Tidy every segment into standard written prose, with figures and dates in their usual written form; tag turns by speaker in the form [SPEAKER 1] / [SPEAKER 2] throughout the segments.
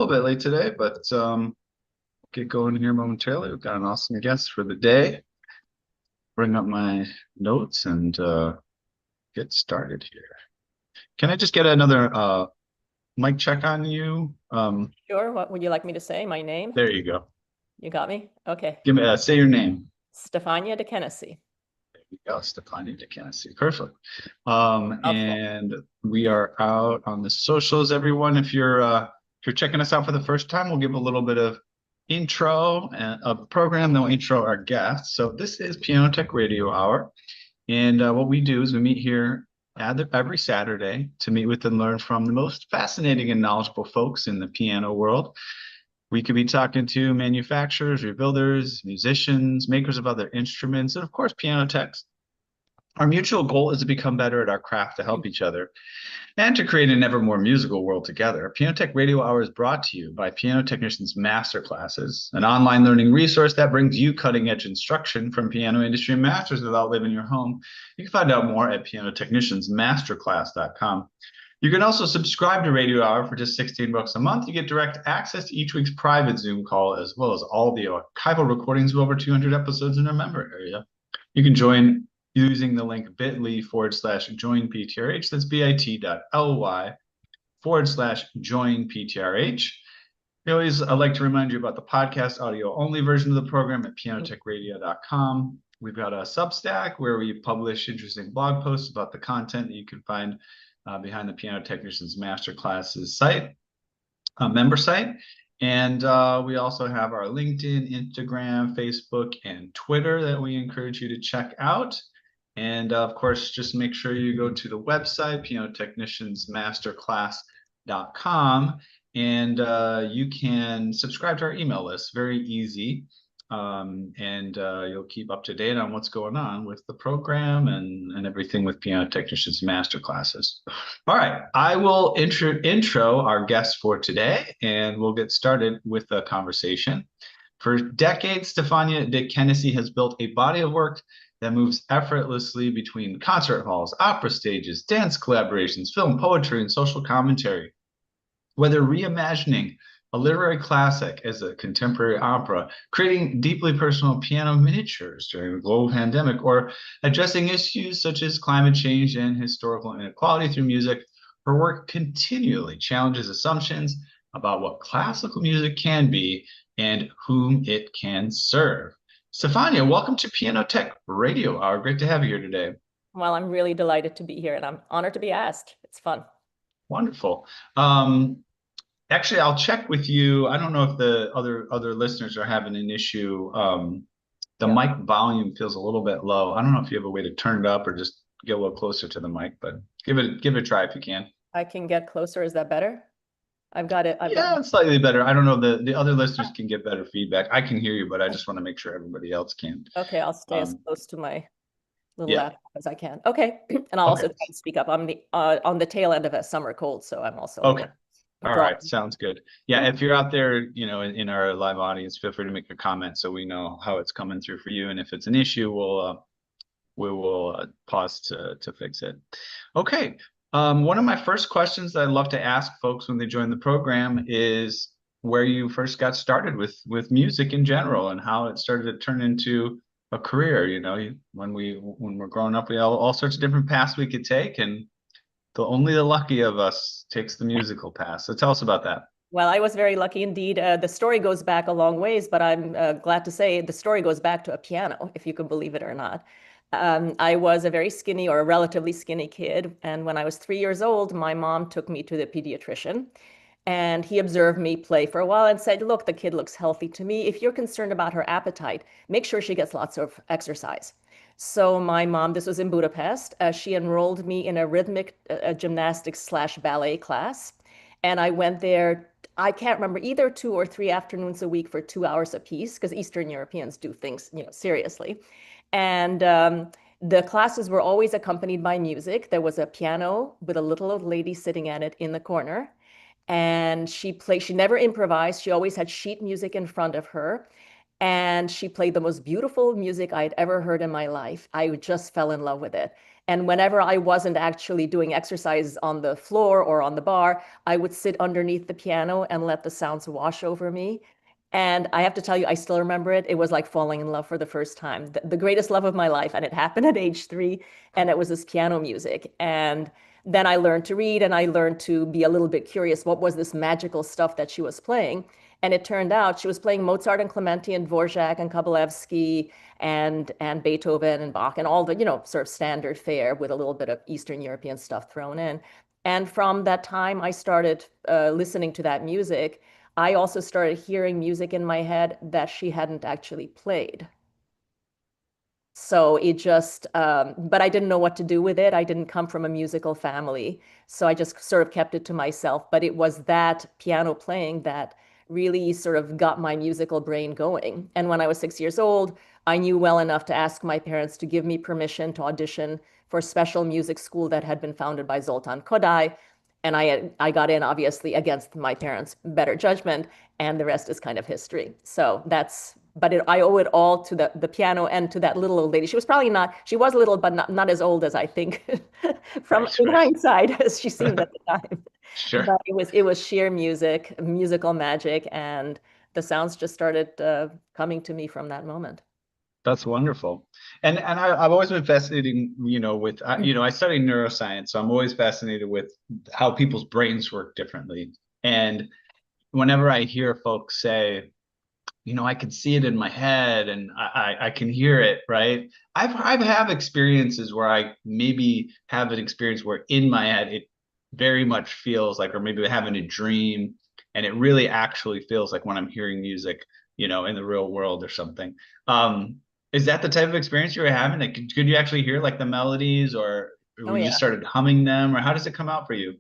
[SPEAKER 1] little bit late today, but get going here momentarily. We've got an awesome guest for the day. Bring up my notes and get started here. Can I just get another mic check on you?
[SPEAKER 2] Sure. What would you like me to say? My name?
[SPEAKER 1] There you go.
[SPEAKER 2] You got me? Okay.
[SPEAKER 1] Give me say your name.
[SPEAKER 2] Stefania de Kennedy.
[SPEAKER 1] There you go, Stefani de Kennedy. Perfect.
[SPEAKER 2] Mouthful.
[SPEAKER 1] And we are out on the socials, everyone. If you're checking us out for the first time, we'll give a little bit of intro of the program, then we'll intro our guests. So this is Piano Tech Radio Hour. And what we do is we meet here every Saturday to meet with and learn from the most fascinating and knowledgeable folks in the piano world. We could be talking to manufacturers, rebuilders, musicians, makers of other instruments, and of course, piano techs. Our mutual goal is to become better at our craft to help each other and to create an ever more musical world together. Piano Tech Radio Hour is brought to you by Piano Technicians Masterclasses, an online learning resource that brings you cutting-edge instruction from piano industry masters without leaving your home. You can find out more at pianotechniciansmasterclass.com. You can also subscribe to Radio Hour for just $16 a month. You get direct access to each week's private Zoom call, as well as all the archival recordings of over 200 episodes in our member area. You can join using the link bit.ly/join PTRH. That's bit.ly/join PTRH. I'd like to remind you about the podcast audio only version of the program at pianotechradio.com. We've got a Substack where we publish interesting blog posts about the content that you can find behind the Piano Technicians Masterclasses site, member site. And we also have our LinkedIn, Instagram, Facebook, and Twitter that we encourage you to check out. And of course, just make sure you go to the website, pianotechniciansmasterclass.com, and you can subscribe to our email list. Very easy. And you'll keep up to date on what's going on with the program and everything with Piano Technicians Masterclasses. All right, I will intro our guest for today, and we'll get started with the conversation. For decades, Stefania de Kennedy has built a body of work that moves effortlessly between concert halls, opera stages, dance collaborations, film, poetry, and social commentary. Whether reimagining a literary classic as a contemporary opera, creating deeply personal piano miniatures during the global pandemic, or addressing issues such as climate change and historical inequality through music, her work continually challenges assumptions about what classical music can be and whom it can serve. Stefania, welcome to Piano Tech Radio Hour. Great to have you here today.
[SPEAKER 2] Well, I'm really delighted to be here and I'm honored to be asked. It's fun.
[SPEAKER 1] Wonderful. Actually, I'll check with you. I don't know if the other listeners are having an issue. The mic volume feels a little bit low. I don't know if you have a way to turn it up or just get a little closer to the mic, but give it a try if you can.
[SPEAKER 2] I can get closer. Is that better? I've got it.
[SPEAKER 1] It's slightly better. I don't know. The other listeners can get better feedback. I can hear you, but I just want to make sure everybody else can.
[SPEAKER 2] Okay, I'll stay as close to my little laptop as I can. Okay, and I'll also try to speak up. I'm on the tail end of a summer cold, so I'm also
[SPEAKER 1] okay. All right, sounds good. Yeah, if you're out there, in our live audience, feel free to make a comment so we know how it's coming through for you. And if it's an issue, we will pause to fix it. Okay. One of my first questions that I'd love to ask folks when they join the program is where you first got started with music in general and how it started to turn into a career. When we're growing up, we have all sorts of different paths we could take, and only the lucky of us takes the musical path. So tell us about that.
[SPEAKER 2] Well, I was very lucky indeed. The story goes back a long ways, but I'm glad to say the story goes back to a piano, if you can believe it or not. I was a very skinny or a relatively skinny kid. And when I was 3 years old, my mom took me to the pediatrician and he observed me play for a while and said, look, the kid looks healthy to me. If you're concerned about her appetite, make sure she gets lots of exercise. So my mom, this was in Budapest, she enrolled me in a rhythmic gymnastics/ballet class. And I went there, I can't remember, either 2 or 3 afternoons a week for 2 hours apiece, because Eastern Europeans do things, seriously. And the classes were always accompanied by music. There was a piano with a little old lady sitting at it in the corner. And she never improvised. She always had sheet music in front of her. And she played the most beautiful music I had ever heard in my life. I just fell in love with it. And whenever I wasn't actually doing exercises on the floor or on the bar, I would sit underneath the piano and let the sounds wash over me. And I have to tell you, I still remember it. It was like falling in love for the first time, the greatest love of my life. And it happened at age 3, and it was this piano music. And then I learned to read, and I learned to be a little bit curious. What was this magical stuff that she was playing? And it turned out she was playing Mozart and Clementi and Dvorak and Kabalevsky and Beethoven and Bach and all the, sort of standard fare with a little bit of Eastern European stuff thrown in. And from that time, I started listening to that music. I also started hearing music in my head that she hadn't actually played. So it just, but I didn't know what to do with it. I didn't come from a musical family. So I just sort of kept it to myself. But it was that piano playing that really sort of got my musical brain going. And when I was 6 years old, I knew well enough to ask my parents to give me permission to audition for a special music school that had been founded by Zoltan Kodály. And I got in, obviously, against my parents' better judgment, and the rest is kind of history. So that's, but I owe it all to the piano and to that little old lady. She was probably not, she was little, but not as old as I think from
[SPEAKER 1] Right,
[SPEAKER 2] in
[SPEAKER 1] right.
[SPEAKER 2] hindsight as she seemed at the time.
[SPEAKER 1] Sure.
[SPEAKER 2] But it was sheer music, musical magic, and the sounds just started coming to me from that moment.
[SPEAKER 1] That's wonderful. And I've always been fascinated, with, I study neuroscience, so I'm always fascinated with how people's brains work differently. And whenever I hear folks say, I can see it in my head and I can hear it, right? I've have experiences where I maybe have an experience where in my head it very much feels like, or maybe having a dream, and it really actually feels like when I'm hearing music, in the real world or something. Is that the type of experience you were having? Like, could you actually hear like the melodies, or
[SPEAKER 2] Oh
[SPEAKER 1] you just
[SPEAKER 2] yeah.
[SPEAKER 1] started humming them, or how does it come out for you?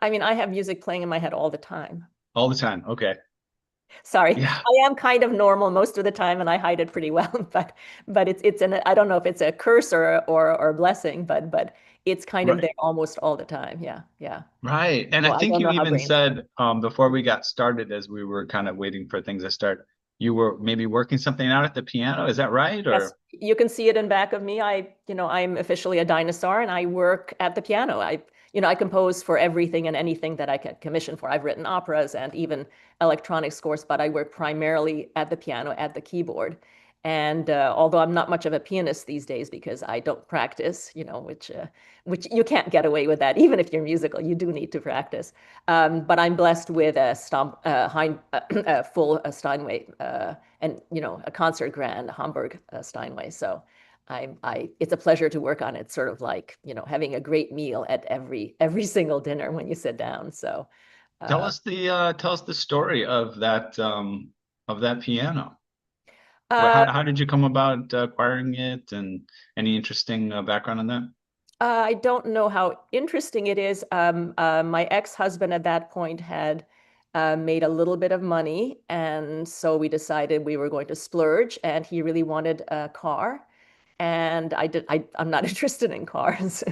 [SPEAKER 2] I mean, I have music playing in my head all the time.
[SPEAKER 1] All the time. Okay.
[SPEAKER 2] Sorry,
[SPEAKER 1] Yeah.
[SPEAKER 2] I am kind of normal most of the time, and I hide it pretty well. But it's an I don't know if it's a curse or a blessing, but it's kind of
[SPEAKER 1] Right.
[SPEAKER 2] there almost all the time. Yeah, yeah.
[SPEAKER 1] Right. And
[SPEAKER 2] So
[SPEAKER 1] I
[SPEAKER 2] I
[SPEAKER 1] think
[SPEAKER 2] don't
[SPEAKER 1] you
[SPEAKER 2] know how
[SPEAKER 1] even
[SPEAKER 2] brains work.
[SPEAKER 1] said before we got started, as we were kind of waiting for things to start, you were maybe working something out at the piano. Is that right?
[SPEAKER 2] Yes,
[SPEAKER 1] Or
[SPEAKER 2] you can see it in back of me. I'm officially a dinosaur, and I work at the piano. I compose for everything and anything that I can commission for. I've written operas and even electronic scores, but I work primarily at the piano, at the keyboard. And although I'm not much of a pianist these days because I don't practice, which you can't get away with that. Even if you're musical, you do need to practice. But I'm blessed with a full Steinway and a concert grand, Hamburg Steinway. So it's a pleasure to work on it. Sort of like having a great meal at every single dinner when you sit down. So uh,
[SPEAKER 1] tell us the story of that piano. Well,
[SPEAKER 2] uh,
[SPEAKER 1] how did you come about acquiring it, and any interesting background on that?
[SPEAKER 2] I don't know how interesting it is. My ex-husband at that point had made a little bit of money, and so we decided we were going to splurge, and he really wanted a car. And I'm not interested in cars,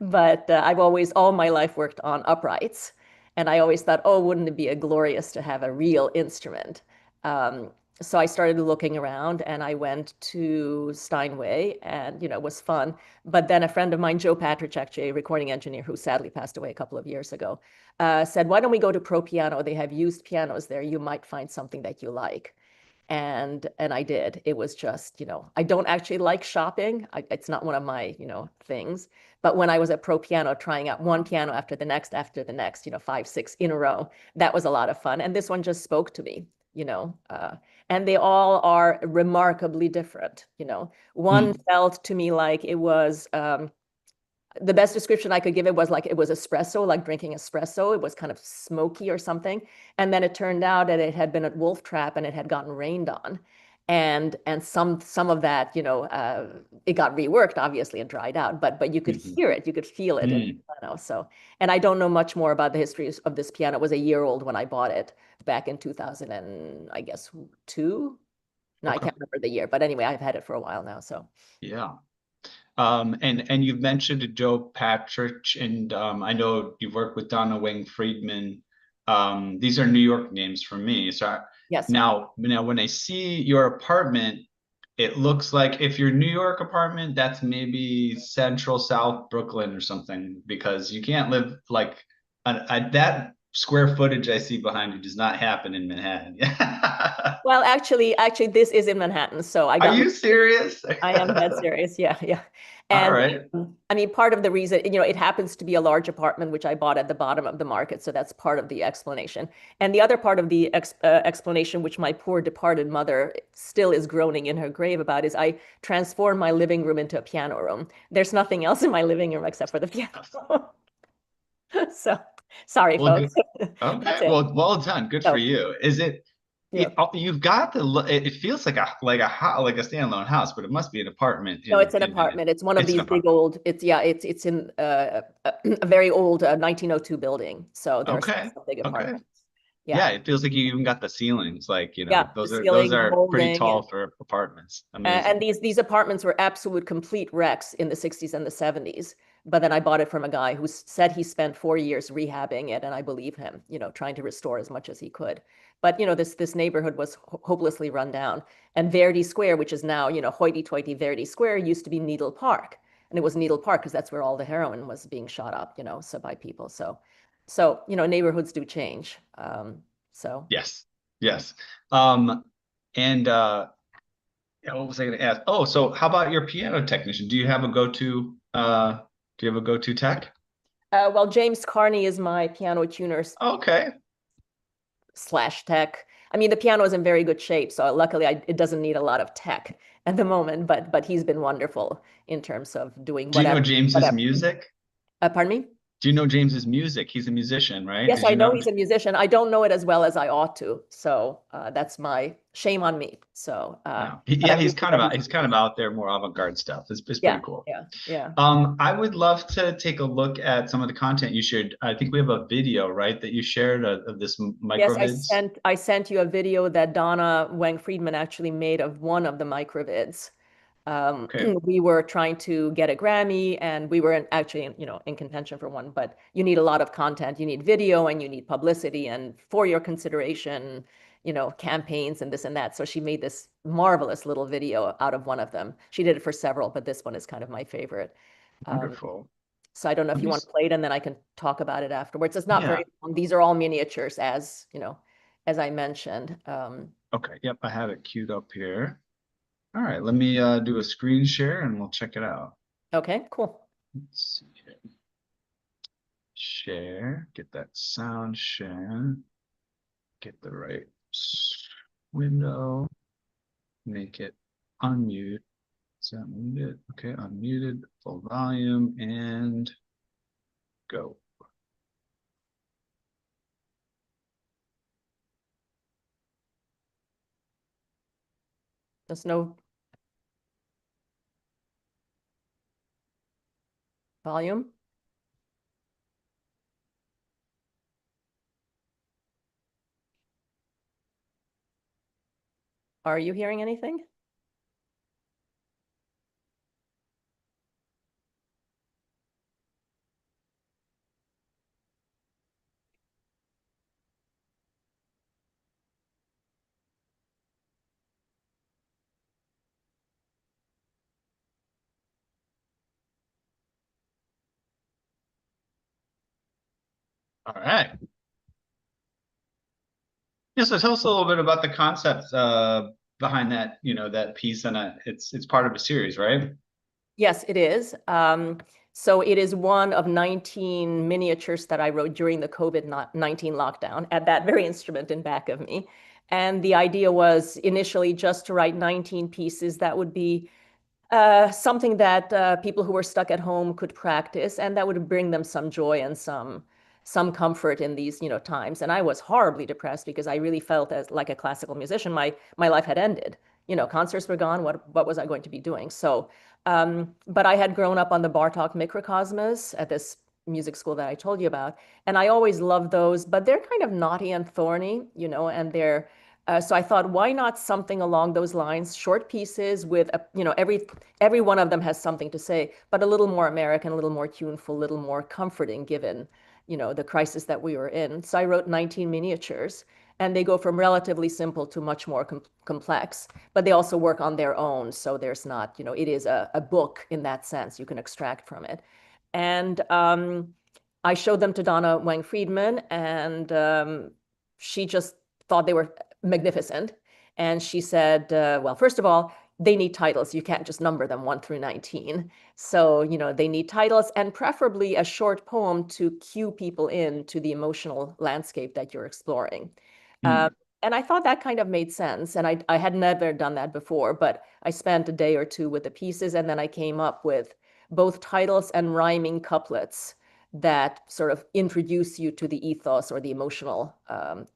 [SPEAKER 2] but I've always, all my life, worked on uprights. And I always thought, oh, wouldn't it be a glorious to have a real instrument? Um, so I started looking around, and I went to Steinway, and it was fun. But then a friend of mine, Joe Patrichek, a recording engineer who sadly passed away a couple of years ago, said, why don't we go to Pro Piano? They have used pianos there. You might find something that you like. And I did. It was just, I don't actually like shopping. It's not one of my, things. But when I was at Pro Piano trying out one piano after the next, 5, 6 in a row, that was a lot of fun. And this one just spoke to me, and they all are remarkably different. One
[SPEAKER 1] Hmm.
[SPEAKER 2] felt to me like it was the best description I could give it was like it was espresso, like drinking espresso. It was kind of smoky or something. And then it turned out that it had been at Wolf Trap and it had gotten rained on. And some of that, it got reworked, obviously, and dried out, but you could
[SPEAKER 1] Mhm.
[SPEAKER 2] hear it, you could feel it in the
[SPEAKER 1] Hmm.
[SPEAKER 2] piano. So, and I don't know much more about the history of this piano. It was a year old when I bought it back in 2000 and I guess 2. No, I
[SPEAKER 1] Okay.
[SPEAKER 2] can't remember the year, but anyway, I've had it for a while now. So.
[SPEAKER 1] Yeah. And you've mentioned Joe Patrick, and I know you've worked with Donna Wing Friedman. These are New York names for me.
[SPEAKER 2] Yes.
[SPEAKER 1] Now when I see your apartment, it looks like if your New York apartment, that's maybe Central South Brooklyn or something, because you can't live like that square footage I see behind you does not happen in Manhattan.
[SPEAKER 2] Well, actually, this is in Manhattan, so I
[SPEAKER 1] Are
[SPEAKER 2] got.
[SPEAKER 1] you serious?
[SPEAKER 2] I am that serious. Yeah, yeah.
[SPEAKER 1] All
[SPEAKER 2] And
[SPEAKER 1] right.
[SPEAKER 2] I mean, part of the reason, it happens to be a large apartment, which I bought at the bottom of the market. So that's part of the explanation. And the other part of the explanation, which my poor departed mother still is groaning in her grave about, is I transformed my living room into a piano room. There's nothing else in my living room except for the piano. So sorry,
[SPEAKER 1] Well, good.
[SPEAKER 2] folks. That's
[SPEAKER 1] Okay.
[SPEAKER 2] it.
[SPEAKER 1] Well done. Good for
[SPEAKER 2] So,
[SPEAKER 1] you. Is it?
[SPEAKER 2] yeah.
[SPEAKER 1] You've got it feels like a standalone house, but it must be an apartment
[SPEAKER 2] No, it's an
[SPEAKER 1] in
[SPEAKER 2] apartment. It's one of
[SPEAKER 1] it's an
[SPEAKER 2] these big
[SPEAKER 1] apartment.
[SPEAKER 2] old, it's in a very old 1902 building. So there's
[SPEAKER 1] Okay.
[SPEAKER 2] some big
[SPEAKER 1] Okay.
[SPEAKER 2] apartments. Yeah.
[SPEAKER 1] Yeah, it feels like you even got the ceilings. Like,
[SPEAKER 2] Yeah. The
[SPEAKER 1] those
[SPEAKER 2] ceiling, the
[SPEAKER 1] are pretty
[SPEAKER 2] molding,
[SPEAKER 1] tall for apartments.
[SPEAKER 2] and
[SPEAKER 1] Amazing.
[SPEAKER 2] these apartments were absolute complete wrecks in the 60s and the 70s. But then I bought it from a guy who said he spent 4 years rehabbing it, and I believe him, trying to restore as much as he could. But this neighborhood was hopelessly run down. And Verdi Square, which is now, hoity-toity Verdi Square, used to be Needle Park. And it was Needle Park because that's where all the heroin was being shot up, so by people. So neighborhoods do change. So
[SPEAKER 1] Yes. Yes. Um, and what was I going to ask? Oh, so how about your piano technician? Do you have a go-to tech?
[SPEAKER 2] well, James Carney is my piano tuner
[SPEAKER 1] Okay.
[SPEAKER 2] slash tech. I mean, the piano is in very good shape, so luckily it doesn't need a lot of tech at the moment. But he's been wonderful in terms of doing
[SPEAKER 1] Do you know
[SPEAKER 2] whatever.
[SPEAKER 1] James's
[SPEAKER 2] Whatever.
[SPEAKER 1] music?
[SPEAKER 2] Pardon me?
[SPEAKER 1] Do you know James's music? He's a musician, right?
[SPEAKER 2] Yes,
[SPEAKER 1] Did
[SPEAKER 2] I
[SPEAKER 1] you
[SPEAKER 2] know
[SPEAKER 1] know?
[SPEAKER 2] he's a musician. I don't know it as well as I ought to, so that's my shame on me. So,
[SPEAKER 1] No.
[SPEAKER 2] but I
[SPEAKER 1] Yeah,
[SPEAKER 2] do know that he's a
[SPEAKER 1] he's kind of
[SPEAKER 2] musician.
[SPEAKER 1] out there, more avant-garde stuff. It's pretty
[SPEAKER 2] Yeah,
[SPEAKER 1] cool.
[SPEAKER 2] yeah, yeah.
[SPEAKER 1] I would love to take a look at some of the content you shared. I think we have a video, right, that you shared of this
[SPEAKER 2] Yes,
[SPEAKER 1] microvids.
[SPEAKER 2] I sent you a video that Donna Wang Friedman actually made of one of the microvids.
[SPEAKER 1] Okay.
[SPEAKER 2] We were trying to get a Grammy, and we were actually, in contention for one. But you need a lot of content. You need video, and you need publicity, and for your consideration, campaigns and this and that. So she made this marvelous little video out of one of them. She did it for several, but this one is kind of my favorite. Um,
[SPEAKER 1] Wonderful.
[SPEAKER 2] so I don't know if
[SPEAKER 1] Let
[SPEAKER 2] you
[SPEAKER 1] me,
[SPEAKER 2] want to play it, and then I can talk about it afterwards. It's not
[SPEAKER 1] yeah.
[SPEAKER 2] very long. These are all miniatures, as I mentioned.
[SPEAKER 1] Okay. Yep. I have it queued up here. All right. Let me do a screen share and we'll check it out.
[SPEAKER 2] Okay, cool.
[SPEAKER 1] Let's see here. Share. Get that sound share. Get the right window. Make it unmute. Is that muted? Okay, unmuted, full volume, and go.
[SPEAKER 2] There's no volume. Are you hearing anything?
[SPEAKER 1] All right. Yeah, so tell us a little bit about the concept behind that, that piece, and it's part of a series, right?
[SPEAKER 2] Yes, it is. So it is one of 19 miniatures that I wrote during the COVID-19 lockdown at that very instrument in back of me. And the idea was initially just to write 19 pieces that would be something that people who were stuck at home could practice, and that would bring them some joy and some comfort in these times. And I was horribly depressed because I really felt as like a classical musician, my life had ended. Concerts were gone. What was I going to be doing? So, but I had grown up on the Bartok Mikrokosmos at this music school that I told you about, and I always loved those. But they're kind of naughty and thorny, and they're so I thought, why not something along those lines, short pieces with, every one of them has something to say, but a little more American, a little more tuneful, a little more comforting, given, the crisis that we were in. So I wrote 19 miniatures, and they go from relatively simple to much more complex, but they also work on their own. So there's not, it is a book in that sense. You can extract from it. And I showed them to Donna Wang Friedman, and she just thought they were magnificent. And she said, well, first of all, they need titles. You can't just number them 1 through 19. So, they need titles and preferably a short poem to cue people in to the emotional landscape that you're exploring.
[SPEAKER 1] Mm.
[SPEAKER 2] And I thought that kind of made sense. And I had never done that before, but I spent a day or two with the pieces, and then I came up with both titles and rhyming couplets that sort of introduce you to the ethos or the emotional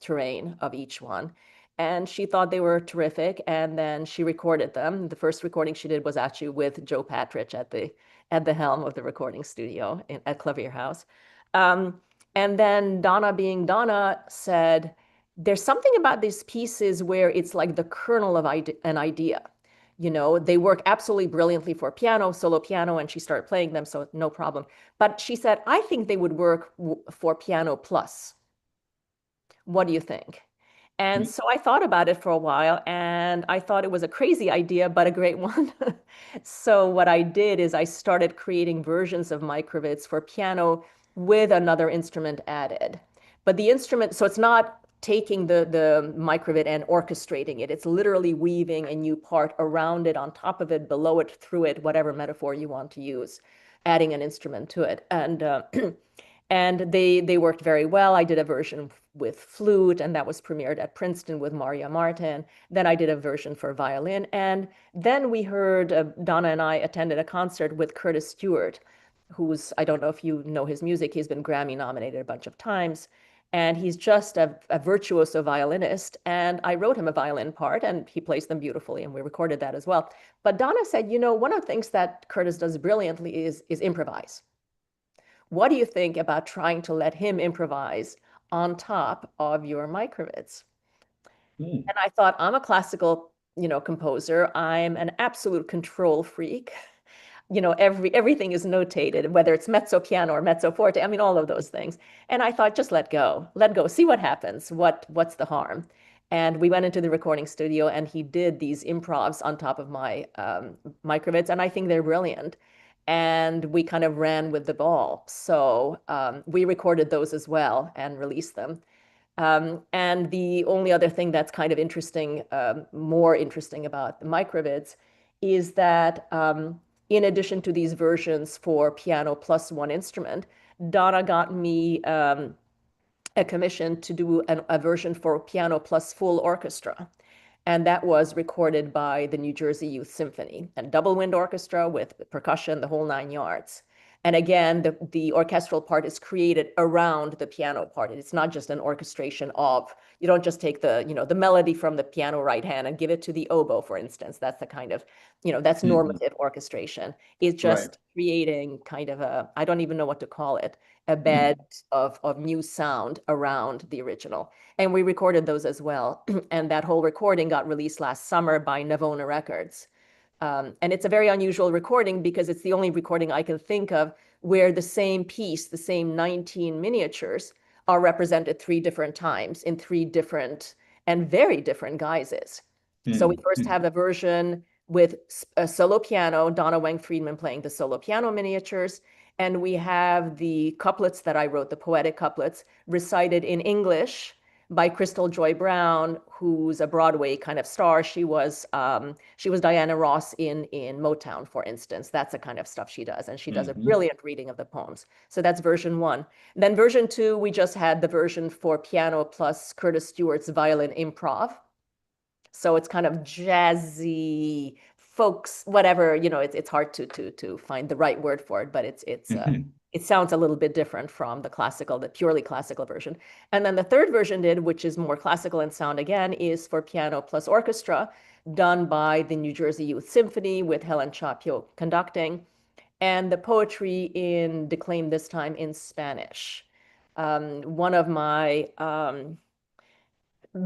[SPEAKER 2] terrain of each one. And she thought they were terrific, and then she recorded them. The first recording she did was actually with Joe Patridge at the helm of the recording studio at Clavier House. And then Donna, being Donna, said, "There's something about these pieces where it's like the kernel of an idea. They work absolutely brilliantly for piano, solo piano," and she started playing them, so no problem. But she said, "I think they would work for piano plus. What do you think?" And so I thought about it for a while, and I thought it was a crazy idea, but a great one. So what I did is I started creating versions of microvits for piano with another instrument added. But the instrument, so it's not taking the microvit and orchestrating it. It's literally weaving a new part around it, on top of it, below it, through it, whatever metaphor you want to use, adding an instrument to it. And they worked very well. I did a version with flute, and that was premiered at Princeton with Maria Martin. Then I did a version for violin. And then we heard, Donna and I attended a concert with Curtis Stewart, who's, I don't know if you know his music, he's been Grammy nominated a bunch of times. And he's just a virtuoso violinist. And I wrote him a violin part, and he plays them beautifully, and we recorded that as well. But Donna said, one of the things that Curtis does brilliantly is improvise. What do you think about trying to let him improvise on top of your microvits?
[SPEAKER 1] Mm.
[SPEAKER 2] And I thought, I'm a classical, composer. I'm an absolute control freak. Everything is notated, whether it's mezzo piano or mezzo forte. I mean, all of those things. And I thought, just let go, see what happens. What's the harm? And we went into the recording studio, and he did these improvs on top of my microvits, and I think they're brilliant. And we kind of ran with the ball. So we recorded those as well and released them. And the only other thing that's kind of interesting, more interesting about the microvits, is that in addition to these versions for piano plus one instrument, Donna got me a commission to do a version for piano plus full orchestra. And that was recorded by the New Jersey Youth Symphony, and double wind orchestra with percussion, the whole 9 yards. And again, the orchestral part is created around the piano part. It's not just an orchestration of, you don't just take the melody from the piano right hand and give it to the oboe, for instance. That's the kind of, that's normative orchestration. It's
[SPEAKER 1] Right.
[SPEAKER 2] just creating kind of I don't even know what to call it, a bed of new sound around the original. And we recorded those as well. And that whole recording got released last summer by Navona Records. And it's a very unusual recording because it's the only recording I can think of where the same piece, the same 19 miniatures, are represented 3 different times in 3 different and very different guises. So we first have a version with a solo piano, Donna Wang Friedman playing the solo piano miniatures. And we have the couplets that I wrote, the poetic couplets, recited in English by Crystal Joy Brown, who's a Broadway kind of star. She was Diana Ross in Motown, for instance. That's the kind of stuff she does, and she does a brilliant reading of the poems. So that's version 1. Then version 2, we just had the version for piano plus Curtis Stewart's violin improv. So it's kind of jazzy, folks, whatever, it's hard to find the right word for it, but it sounds a little bit different from the purely classical version. And then the third version which is more classical in sound again, is for piano plus orchestra, done by the New Jersey Youth Symphony with Helen Chapio conducting, and the poetry declaimed this time in Spanish. One of my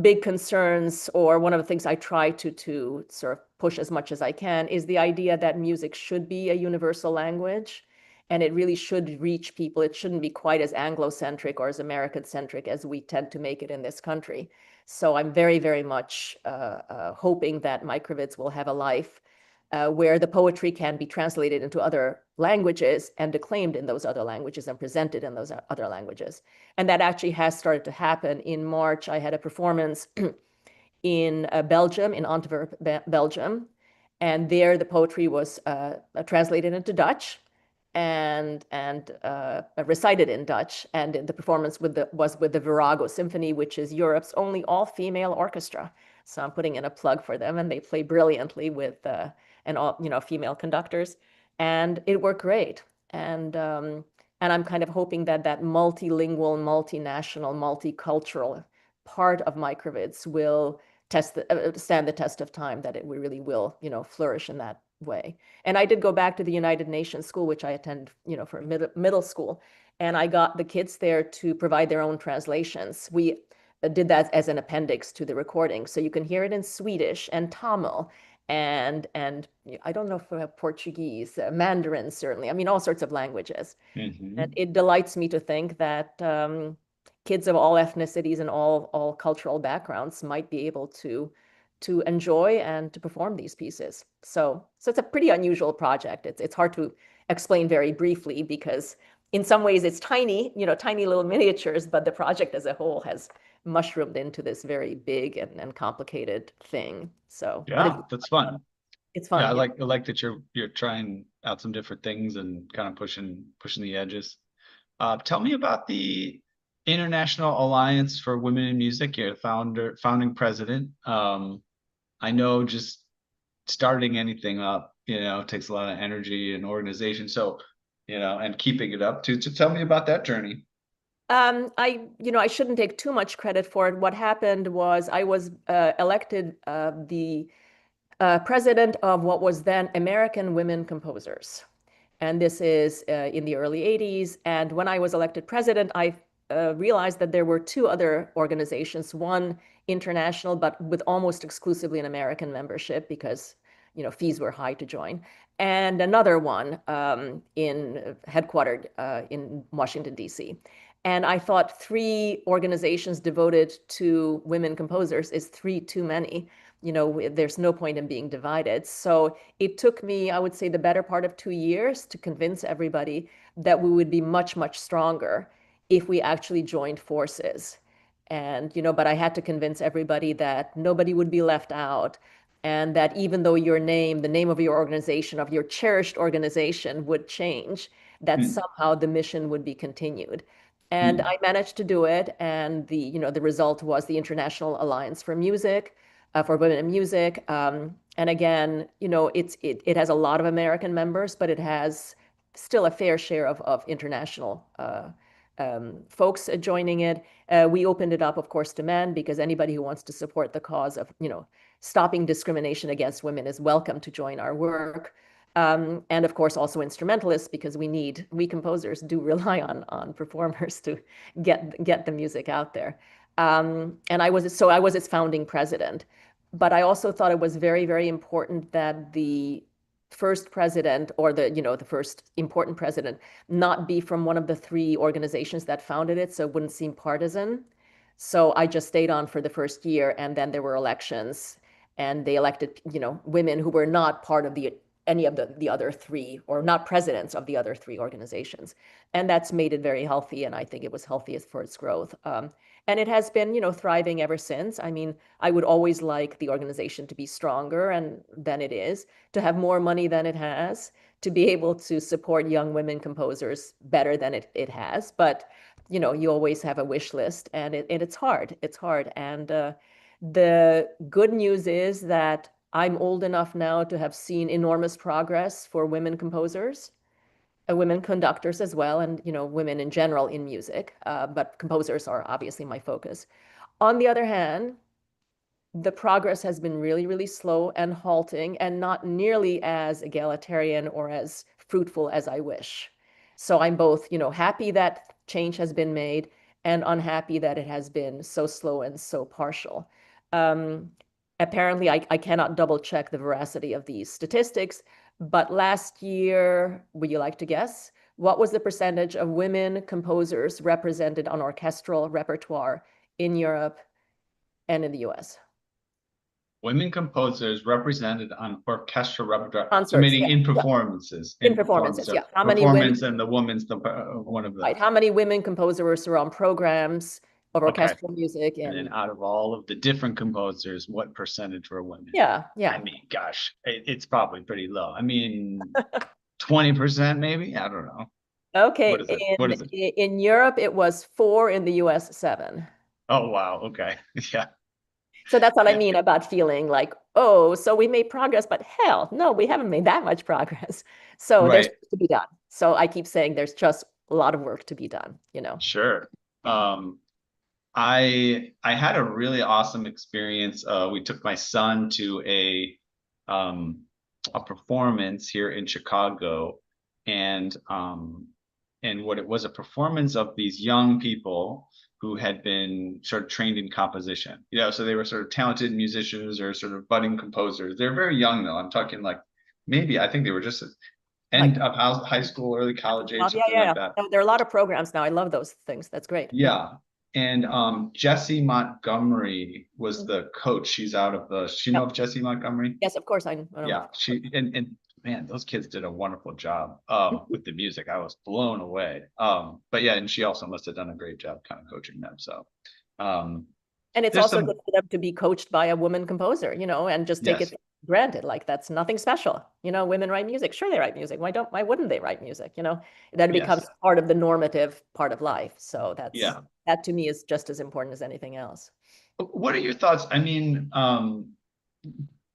[SPEAKER 2] big concerns, or one of the things I try to sort of push as much as I can, is the idea that music should be a universal language. and it really should reach people. It shouldn't be quite as Anglo-centric or as American-centric as we tend to make it in this country. So I'm very, very much hoping that Microvids will have a life where the poetry can be translated into other languages and declaimed in those other languages and presented in those other languages. And that actually has started to happen. In March, I had a performance in Belgium, in Antwerp, Belgium. And there the poetry was translated into Dutch and recited in Dutch. And the performance was with the Virago Symphony, which is Europe's only all-female orchestra. So I'm putting in a plug for them, and they play brilliantly with all female conductors, and it worked great. And I'm kind of hoping that that multilingual, multinational, multicultural part of Microvids will stand the test of time, that we really will, flourish in that way. And I did go back to the United Nations school, which I attend, for middle school, and I got the kids there to provide their own translations. We did that as an appendix to the recording, so you can hear it in Swedish and Tamil and I don't know if we have Portuguese, Mandarin, certainly. I mean, all sorts of languages. And it delights me to think that kids of all ethnicities and all cultural backgrounds might be able to enjoy and to perform these pieces. So it's a pretty unusual project. It's hard to explain very briefly because in some ways it's tiny, tiny little miniatures, but the project as a whole has mushroomed into this very big and complicated thing. So
[SPEAKER 1] yeah, that's fun.
[SPEAKER 2] It's fun.
[SPEAKER 1] Yeah, I like that you're trying out some different things and kind of pushing the edges. Tell me about the International Alliance for Women in Music. You're the founding president. I know just starting anything up, takes a lot of energy and organization. So, and keeping it up too. So tell me about that journey.
[SPEAKER 2] I shouldn't take too much credit for it. What happened was I was elected the president of what was then American Women Composers. And this is in the early 80s. And when I was elected president, I realized that there were two other organizations, one international, but with almost exclusively an American membership because, fees were high to join, and another one headquartered in Washington, D.C. And I thought 3 organizations devoted to women composers is 3 too many. There's no point in being divided. So it took me, I would say, the better part of 2 years to convince everybody that we would be much, much stronger if we actually joined forces. And, but I had to convince everybody that nobody would be left out, and that even though your name, the name of your organization, of your cherished organization would change, that somehow the mission would be continued. And I managed to do it. And the result was the International Alliance for Music, for Women in Music. And again, it has a lot of American members, but it has still a fair share of international folks joining it. We opened it up, of course, to men, because anybody who wants to support the cause of, stopping discrimination against women is welcome to join our work. And of course, also instrumentalists, because we composers do rely on performers to get the music out there. And I was its founding president. But I also thought it was very, very important that the first president, or the first important president, not be from one of the 3 organizations that founded it, so it wouldn't seem partisan. So I just stayed on for the first year, and then there were elections, and they elected, women who were not part of any of the other 3, or not presidents of the other 3 organizations. And that's made it very healthy, and I think it was healthiest for its growth. And it has been, thriving ever since. I mean, I would always like the organization to be stronger than it is, to have more money than it has, to be able to support young women composers better than it has. But, you always have a wish list, and it's hard. It's hard. And the good news is that I'm old enough now to have seen enormous progress for women composers, women conductors as well, and women in general in music, but composers are obviously my focus. On the other hand, the progress has been really, really slow and halting, and not nearly as egalitarian or as fruitful as I wish. So I'm both, happy that change has been made, and unhappy that it has been so slow and so partial. Apparently, I cannot double check the veracity of these statistics, but last year, would you like to guess? what was the percentage of women composers represented on orchestral repertoire in Europe and in the US?
[SPEAKER 1] Women composers represented on orchestral repertoire. So
[SPEAKER 2] Concerts,
[SPEAKER 1] meaning
[SPEAKER 2] yeah,
[SPEAKER 1] in
[SPEAKER 2] yeah.
[SPEAKER 1] performances,
[SPEAKER 2] In performances, yeah. How many
[SPEAKER 1] performance,
[SPEAKER 2] women,
[SPEAKER 1] and the woman's the one of the.
[SPEAKER 2] right? How many women composers were on programs of
[SPEAKER 1] Okay.
[SPEAKER 2] orchestral music
[SPEAKER 1] And then
[SPEAKER 2] and
[SPEAKER 1] out of all of the different composers, what percentage were women?
[SPEAKER 2] yeah,
[SPEAKER 1] I
[SPEAKER 2] yeah.
[SPEAKER 1] mean, gosh, it's probably pretty low. I mean, 20% maybe? I don't know. What
[SPEAKER 2] Okay,
[SPEAKER 1] is it? What is it?
[SPEAKER 2] in Europe it was 4, in the US 7.
[SPEAKER 1] Oh, wow. Okay. Yeah.
[SPEAKER 2] So that's what I
[SPEAKER 1] Yeah.
[SPEAKER 2] mean about feeling like, oh, so we made progress, but hell, no, we haven't made that much progress. So there's
[SPEAKER 1] Right.
[SPEAKER 2] to be done. So I keep saying there's just a lot of work to be done, you know.
[SPEAKER 1] Sure.
[SPEAKER 2] Yeah.
[SPEAKER 1] I had a really awesome experience. We took my son to um a performance here in Chicago, and what it was, a performance of these young people who had been sort of trained in composition. You know, so they were sort of talented musicians or sort of budding composers. They're very young though. I'm talking like maybe I think they were just
[SPEAKER 2] Like,
[SPEAKER 1] end of high school, early college age,
[SPEAKER 2] yeah,
[SPEAKER 1] something
[SPEAKER 2] yeah,
[SPEAKER 1] like
[SPEAKER 2] yeah.
[SPEAKER 1] that.
[SPEAKER 2] No, there are a lot of programs now. I love those things. That's great. Yeah.
[SPEAKER 1] Yeah. And Jessie Montgomery was
[SPEAKER 2] Mhm.
[SPEAKER 1] the coach. She's out of the, you know
[SPEAKER 2] Yep.
[SPEAKER 1] of Jessie Montgomery?
[SPEAKER 2] Yes, of course. I know.
[SPEAKER 1] Yeah, and man, those kids did a wonderful job with the music. I was blown away. But yeah, and she also must have done a great job kind of coaching them. So um
[SPEAKER 2] And it's
[SPEAKER 1] there's
[SPEAKER 2] also good
[SPEAKER 1] some,
[SPEAKER 2] for them to be coached by a woman composer, you know, and just take it
[SPEAKER 1] yes,
[SPEAKER 2] for granted. Like that's nothing special. You know, women write music. Sure, they write music. Why wouldn't they write music? You know, that
[SPEAKER 1] yes,
[SPEAKER 2] becomes part of the normative part of life. So
[SPEAKER 1] yeah.
[SPEAKER 2] that to me is just as important as anything else.
[SPEAKER 1] What are your thoughts? I mean,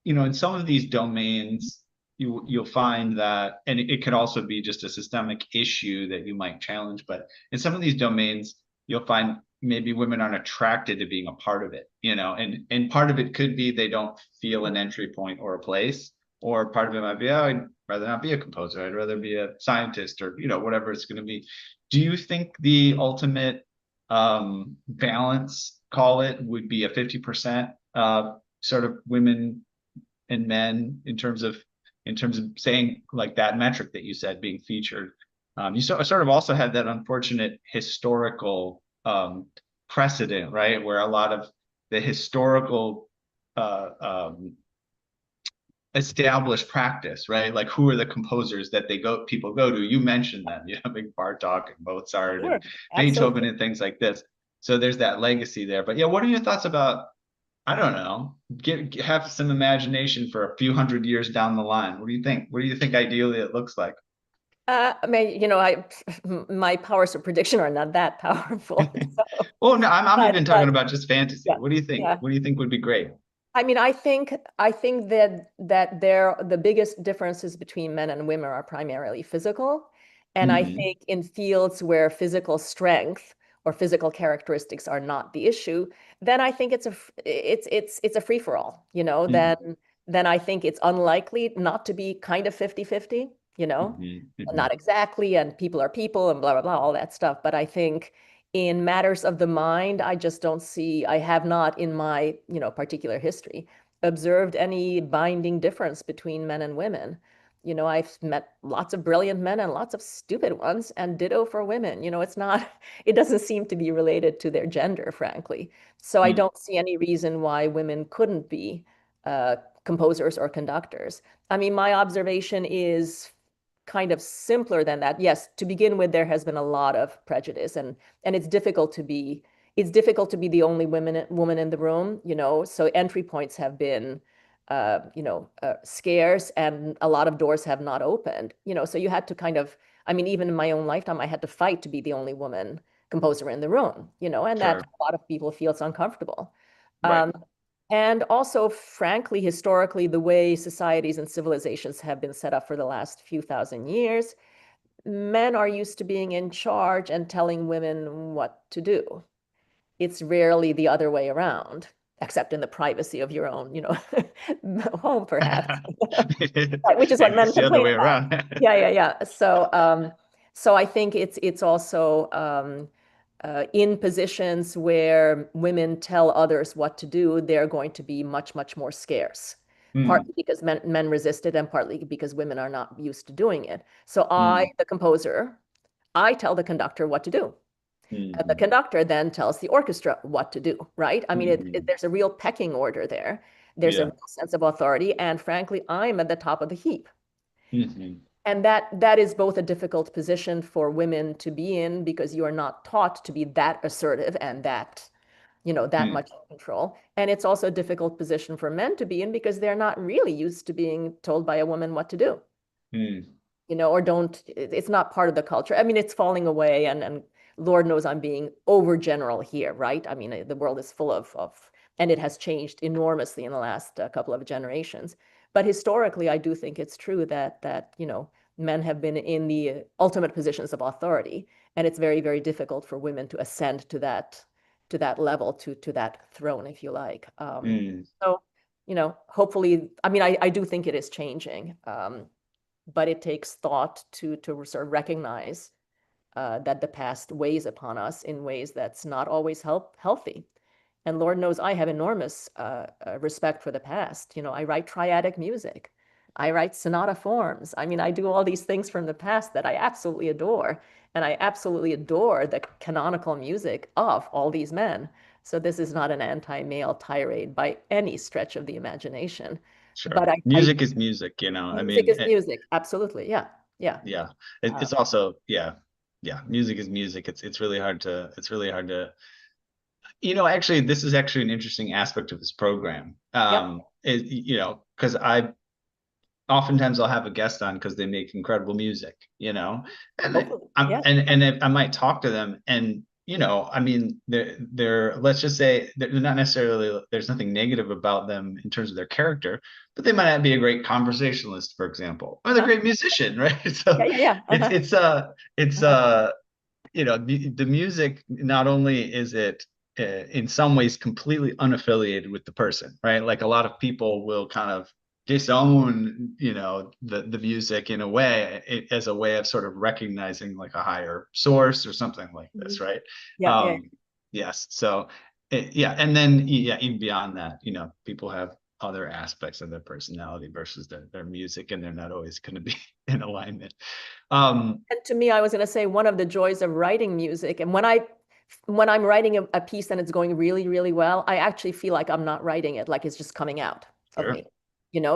[SPEAKER 1] in some of these domains, you'll find that, and it could also be just a systemic issue that you might challenge, but in some of these domains, you'll find maybe women aren't attracted to being a part of it, and part of it could be they don't feel an entry point or a place, or part of it might be, oh, I'd rather not be a composer, I'd rather be a scientist, or whatever it's going to be. Do you think the ultimate balance, call it, would be a 50% sort of women and men in terms of saying like that metric that you said being featured? You sort of also had that unfortunate historical precedent, right, where a lot of the historical uh, um, established practice, right? Like who are the composers that people go to? You mentioned them, like Bartok and Mozart
[SPEAKER 2] Sure,
[SPEAKER 1] and Beethoven
[SPEAKER 2] absolutely.
[SPEAKER 1] and things like this. So there's that legacy there. But yeah, what are your thoughts about, I don't know, have some imagination for a few hundred years down the line? What do you think? What do you think ideally it looks like?
[SPEAKER 2] I mean, you know, my powers of prediction are not that powerful. So,
[SPEAKER 1] Well, no, I'm even talking
[SPEAKER 2] but
[SPEAKER 1] about just fantasy.
[SPEAKER 2] yeah,
[SPEAKER 1] What do you think?
[SPEAKER 2] yeah.
[SPEAKER 1] What do you think would be great?
[SPEAKER 2] I mean, I think that the biggest differences between men and women are primarily physical. And I
[SPEAKER 1] Hmm.
[SPEAKER 2] think in fields where physical strength or physical characteristics are not the issue, then I think it's a free for all, you know,
[SPEAKER 1] Hmm.
[SPEAKER 2] then I think it's unlikely not to be kind of 50-50, you know,
[SPEAKER 1] Hmm. Hmm.
[SPEAKER 2] not exactly, and people and blah blah blah, all that stuff. But I think in matters of the mind, I just don't see, I have not in my, you know, particular history observed any binding difference between men and women. You know, I've met lots of brilliant men and lots of stupid ones, and ditto for women. You know, it's not, it doesn't seem to be related to their gender, frankly. So I
[SPEAKER 1] Hmm.
[SPEAKER 2] don't see any reason why women couldn't be uh, composers or conductors. I mean, my observation is kind of simpler than that. Yes, to begin with, there has been a lot of prejudice, and it's difficult to be the only woman in the room, you know. So entry points have been scarce, and a lot of doors have not opened, you know. So you had to kind of, I mean, even in my own lifetime, I had to fight to be the only woman composer in the room, you know, and that
[SPEAKER 1] Sure.
[SPEAKER 2] a lot of people feels uncomfortable.
[SPEAKER 1] Right.
[SPEAKER 2] Um, and also, frankly, historically, the way societies and civilizations have been set up for the last few thousand years, men are used to being in charge and telling women what to do. It's rarely the other way around, except in the privacy of your own, you know, home, perhaps, right, which is what
[SPEAKER 1] Maybe
[SPEAKER 2] men
[SPEAKER 1] it's the other
[SPEAKER 2] complain
[SPEAKER 1] way
[SPEAKER 2] about.
[SPEAKER 1] around.
[SPEAKER 2] Yeah, yeah, yeah. So I think it's also in positions where women tell others what to do, they're going to be much, much more scarce.
[SPEAKER 1] Hmm.
[SPEAKER 2] Partly because men resist it, and partly because women are not used to doing it. So I,
[SPEAKER 1] Hmm.
[SPEAKER 2] the composer, I tell the conductor what to do. The
[SPEAKER 1] Mhm.
[SPEAKER 2] conductor then tells the orchestra what to do, right? I mean,
[SPEAKER 1] Mhm.
[SPEAKER 2] there's a real pecking order there. There's a
[SPEAKER 1] Yeah.
[SPEAKER 2] real sense of authority, and frankly, I'm at the top of the heap.
[SPEAKER 1] Mhm.
[SPEAKER 2] And that is both a difficult position for women to be in because you are not taught to be that assertive and that, that
[SPEAKER 1] Mm.
[SPEAKER 2] much in control. And it's also a difficult position for men to be in because they're not really used to being told by a woman what to do,
[SPEAKER 1] Mm.
[SPEAKER 2] or it's not part of the culture. I mean, it's falling away, and Lord knows I'm being overgeneral here, right? I mean, the world is full of, and it has changed enormously in the last couple of generations. But historically, I do think it's true that men have been in the ultimate positions of authority, and it's very, very difficult for women to ascend to that level, to that throne, if you like.
[SPEAKER 1] Mm.
[SPEAKER 2] So, hopefully, I mean, I do think it is changing. But it takes thought to sort of recognize that the past weighs upon us in ways that's not always healthy. And Lord knows I have enormous respect for the past. I write triadic music. I write sonata forms. I mean, I do all these things from the past that I absolutely adore. And I absolutely adore the canonical music of all these men. So this is not an anti-male tirade by any stretch of the imagination.
[SPEAKER 1] Sure.
[SPEAKER 2] But I
[SPEAKER 1] Music is music, I
[SPEAKER 2] music
[SPEAKER 1] mean,
[SPEAKER 2] is music. Absolutely. Yeah. Yeah.
[SPEAKER 1] yeah.
[SPEAKER 2] Uh,
[SPEAKER 1] It's also, yeah. Yeah, music is music. It's really hard to actually, this is actually an interesting aspect of this program.
[SPEAKER 2] yep.
[SPEAKER 1] Because oftentimes I'll have a guest on because they make incredible music, and
[SPEAKER 2] Hopefully. Yeah.
[SPEAKER 1] I might talk to them, and I mean, they're let's just say they're not necessarily, there's nothing negative about them in terms of their character, but they might not be a great conversationalist, for example, or they're a
[SPEAKER 2] Uh-huh.
[SPEAKER 1] great musician, right?
[SPEAKER 2] Yeah.
[SPEAKER 1] So
[SPEAKER 2] Yeah. Yeah.
[SPEAKER 1] it's
[SPEAKER 2] Uh-huh.
[SPEAKER 1] it's it's
[SPEAKER 2] Uh-huh.
[SPEAKER 1] the music, not only is it in some ways completely unaffiliated with the person, right? Like a lot of people will kind of disown, the music in a way, as a way of sort of recognizing like a higher source or something like this,
[SPEAKER 2] Mhm.
[SPEAKER 1] right?
[SPEAKER 2] Yeah. Yeah.
[SPEAKER 1] Um, yes. So, yeah. And then, yeah, even beyond that, people have other aspects of their personality versus their music, and they're not always going to be in alignment. Um,
[SPEAKER 2] And to me, I was going to say one of the joys of writing music, and when I'm writing a piece and it's going really, really well, I actually feel like I'm not writing it, like it's just coming out of
[SPEAKER 1] sure.
[SPEAKER 2] me.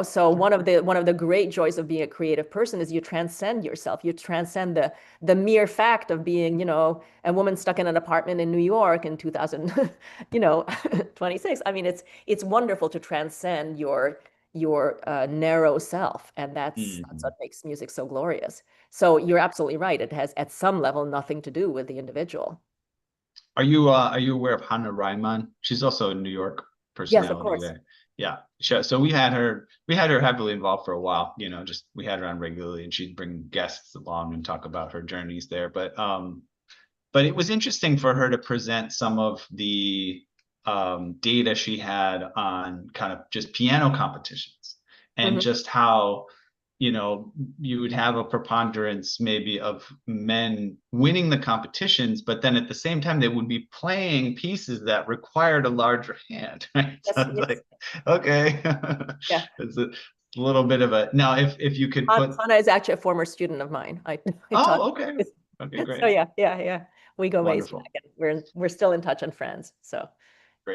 [SPEAKER 2] So one of the great joys of being a creative person is you transcend yourself. You transcend the mere fact of being, a woman stuck in an apartment in New York in 2000, 26. I mean, it's wonderful to transcend your narrow self, and that's
[SPEAKER 1] Mhm.
[SPEAKER 2] what makes music so glorious. So you're absolutely right. It has, at some level, nothing to do with the individual.
[SPEAKER 1] Are you aware of Hannah Riemann? She's also a New York
[SPEAKER 2] Yes, of
[SPEAKER 1] personality
[SPEAKER 2] course.
[SPEAKER 1] there. Yeah. So we had her heavily involved for a while, just we had her on regularly, and she'd bring guests along and talk about her journeys there. But it was interesting for her to present some of the data she had on kind of just piano competitions, and
[SPEAKER 2] Hmm.
[SPEAKER 1] just how you would have a preponderance maybe of men winning the competitions, but then at the same time they would be playing pieces that required a larger hand, right? So
[SPEAKER 2] Yes,
[SPEAKER 1] it's
[SPEAKER 2] yes.
[SPEAKER 1] like, okay,
[SPEAKER 2] Yeah.
[SPEAKER 1] it's a little bit of a, now if you could put.
[SPEAKER 2] Hannah is actually a former student of mine. I taught.
[SPEAKER 1] Oh, okay. Okay,
[SPEAKER 2] So
[SPEAKER 1] great.
[SPEAKER 2] yeah, yeah, yeah. We go ways
[SPEAKER 1] Wonderful.
[SPEAKER 2] back, and we're still in touch and friends. So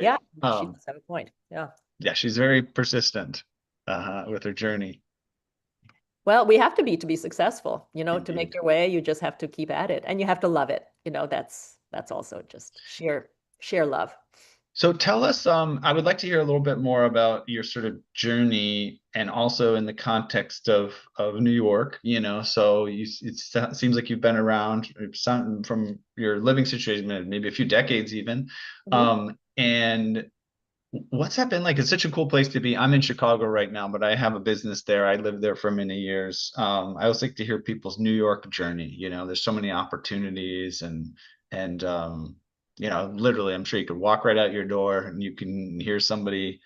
[SPEAKER 2] yeah,
[SPEAKER 1] Great.
[SPEAKER 2] she's a 7 point. Yeah.
[SPEAKER 1] Yeah, she's very persistent with her journey.
[SPEAKER 2] Well, we have to be successful. To make
[SPEAKER 1] Indeed.
[SPEAKER 2] your way, you just have to keep at it, and you have to love it. That's also just sheer love.
[SPEAKER 1] So tell us, I would like to hear a little bit more about your sort of journey, and also in the context of New York, so seems like you've been around some from your living situation, maybe a few decades even.
[SPEAKER 2] Mhm.
[SPEAKER 1] And what's that been like? It's such a cool place to be. I'm in Chicago right now, but I have a business there. I lived there for many years. I always like to hear people's New York journey. There's so many opportunities, and literally, I'm sure you could walk right out your door and you can hear somebody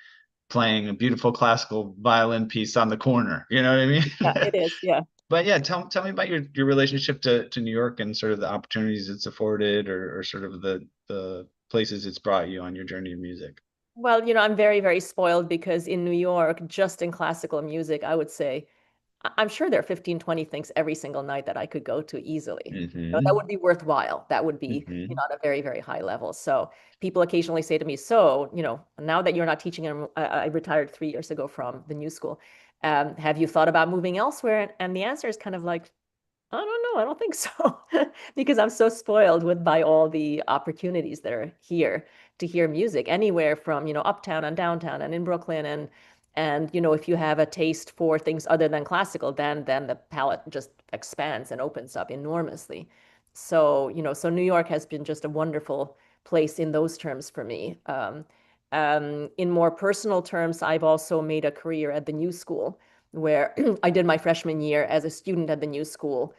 [SPEAKER 1] playing a beautiful classical violin piece on the corner. You know what I
[SPEAKER 2] Yeah,
[SPEAKER 1] mean?
[SPEAKER 2] it is. Yeah.
[SPEAKER 1] But yeah, tell me about your relationship to New York, and sort of the opportunities it's afforded, or sort of the places it's brought you on your journey of music.
[SPEAKER 2] Well, I'm very, very spoiled because in New York, just in classical music, I would say I'm sure there are 15, 20 things every single night that I could go to easily. That
[SPEAKER 1] Hmm.
[SPEAKER 2] would be worthwhile. That would be,
[SPEAKER 1] Hmm.
[SPEAKER 2] at a very, very high level. So people occasionally say to me, so, now that you're not teaching, I retired 3 years ago from the new school. Have you thought about moving elsewhere? And the answer is kind of like, I don't know. I don't think so because I'm so spoiled by all the opportunities that are here to hear music anywhere from, uptown and downtown and in Brooklyn and if you have a taste for things other than classical, then the palette just expands and opens up enormously. So, so New York has been just a wonderful place in those terms for me. In more personal terms, I've also made a career at the New School where I did my freshman year as a student at the New School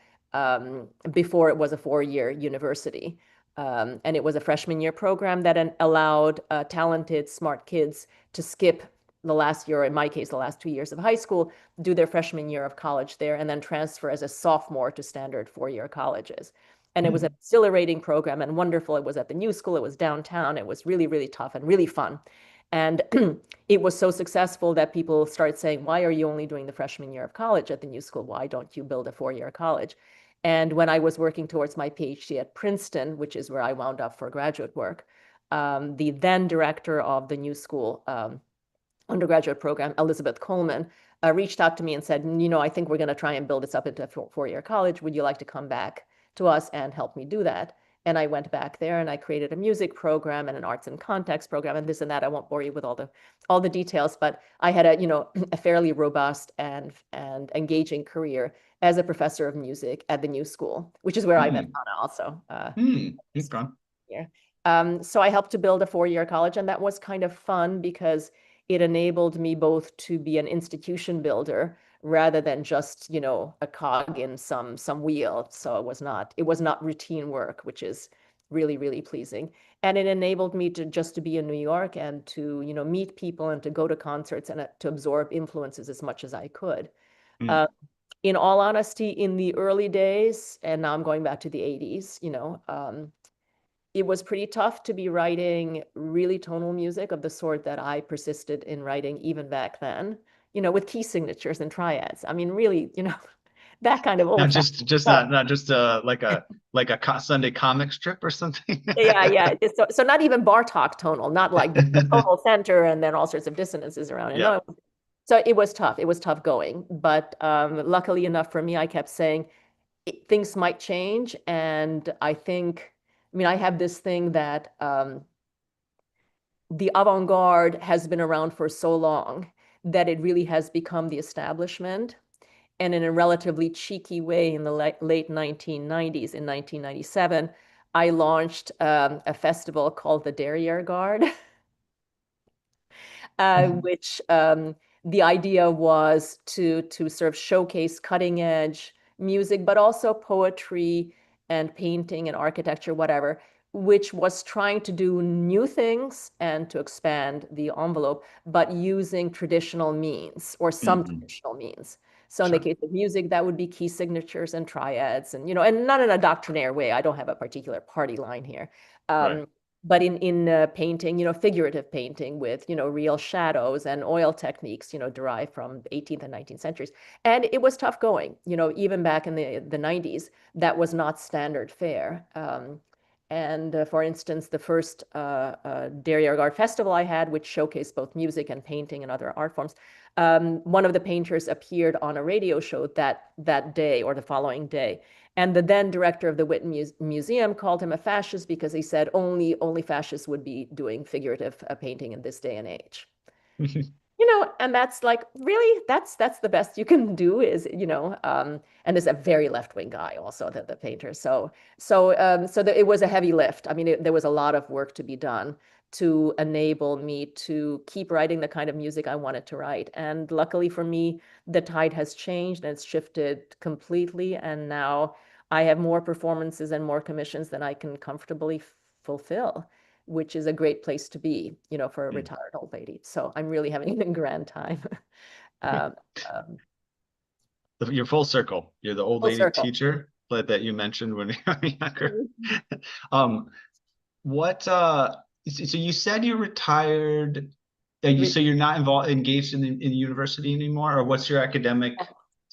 [SPEAKER 2] before it was a 4-year university. And it was a freshman year program that allowed talented, smart kids to skip the last year, in my case, the last 2 years of high school, do their freshman year of college there, and then transfer as a sophomore to standard 4-year colleges. And it was an exhilarating program and wonderful. It was at the New School, it was downtown, it was really, really tough and really fun. And it was so successful that people started saying, why are you only doing the freshman year of college at the New School? Why don't you build a 4-year college? And when I was working towards my PhD at Princeton, which is where I wound up for graduate work, the then director of the New School undergraduate program, Elizabeth Coleman, reached out to me and said, I think we're going to try and build this up into a 4-year college. Would you like to come back to us and help me do that? And I went back there and I created a music program and an arts and context program and this and that. I won't bore you with all the details, but I had a fairly robust and engaging career as a professor of music at the New School, which is where I met
[SPEAKER 1] Hmm.
[SPEAKER 2] Anna also.
[SPEAKER 1] Okay.
[SPEAKER 2] Here. So I helped to build a 4-year college, and that was kind of fun because it enabled me both to be an institution builder rather than just, a cog in some wheel. So it was not routine work, which is really, really pleasing. And it enabled me to be in New York and to, meet people and to go to concerts and to absorb influences as much as I could.
[SPEAKER 1] Mm.
[SPEAKER 2] Uh, in all honesty, in the early days, and now I'm going back to the 80s, it was pretty tough to be writing really tonal music of the sort that I persisted in writing even back then, with key signatures and triads. I mean, really, that kind of
[SPEAKER 1] Not
[SPEAKER 2] old-fashioned
[SPEAKER 1] just
[SPEAKER 2] stuff.
[SPEAKER 1] not just like a Sunday comic strip or something.
[SPEAKER 2] Yeah, yeah. So not even Bartok tonal, not like the tonal center and then all sorts of dissonances around it.
[SPEAKER 1] Yeah.
[SPEAKER 2] No, so it was tough. It was tough going. But luckily enough for me, I kept saying things might change. And I have this thing that the avant-garde has been around for so long that it really has become the establishment. And in a relatively cheeky way, in the late 1990s, in 1997, I launched a festival called the Derriere Garde, which the idea was to sort of showcase cutting edge music, but also poetry and painting and architecture, whatever, which was trying to do new things and to expand the envelope, but using traditional means or some
[SPEAKER 1] Hmm.
[SPEAKER 2] traditional means. So in the
[SPEAKER 1] Sure.
[SPEAKER 2] case of music, that would be key signatures and triads, and and not in a doctrinaire way. I don't have a particular party line here.
[SPEAKER 1] Right.
[SPEAKER 2] But in painting, figurative painting with, real shadows and oil techniques, derived from the 18th and 19th centuries. And it was tough going, even back in the 90s, that was not standard fare. And for instance, the first Derriere Garde Festival I had, which showcased both music and painting and other art forms, one of the painters appeared on a radio show that day or the following day. And the then director of the Whitman Museum called him a fascist because he said only fascists would be doing figurative painting in this day and age. And that's like, really, that's the best you can do is, and there's a very left-wing guy also, the painter. So it was a heavy lift. I mean, there was a lot of work to be done to enable me to keep writing the kind of music I wanted to write. And luckily for me, the tide has changed and it's shifted completely. And now I have more performances and more commissions than I can comfortably fulfill, which is a great place to be, for a retired old lady. So I'm really having a grand time. Um, um,
[SPEAKER 1] You're full circle. You're the old
[SPEAKER 2] Full
[SPEAKER 1] lady
[SPEAKER 2] circle.
[SPEAKER 1] teacher that you mentioned when you were younger.
[SPEAKER 2] Mhm.
[SPEAKER 1] Um, what so you said you retired, so
[SPEAKER 2] Re-
[SPEAKER 1] you're not engaged in the university anymore, or what's your academic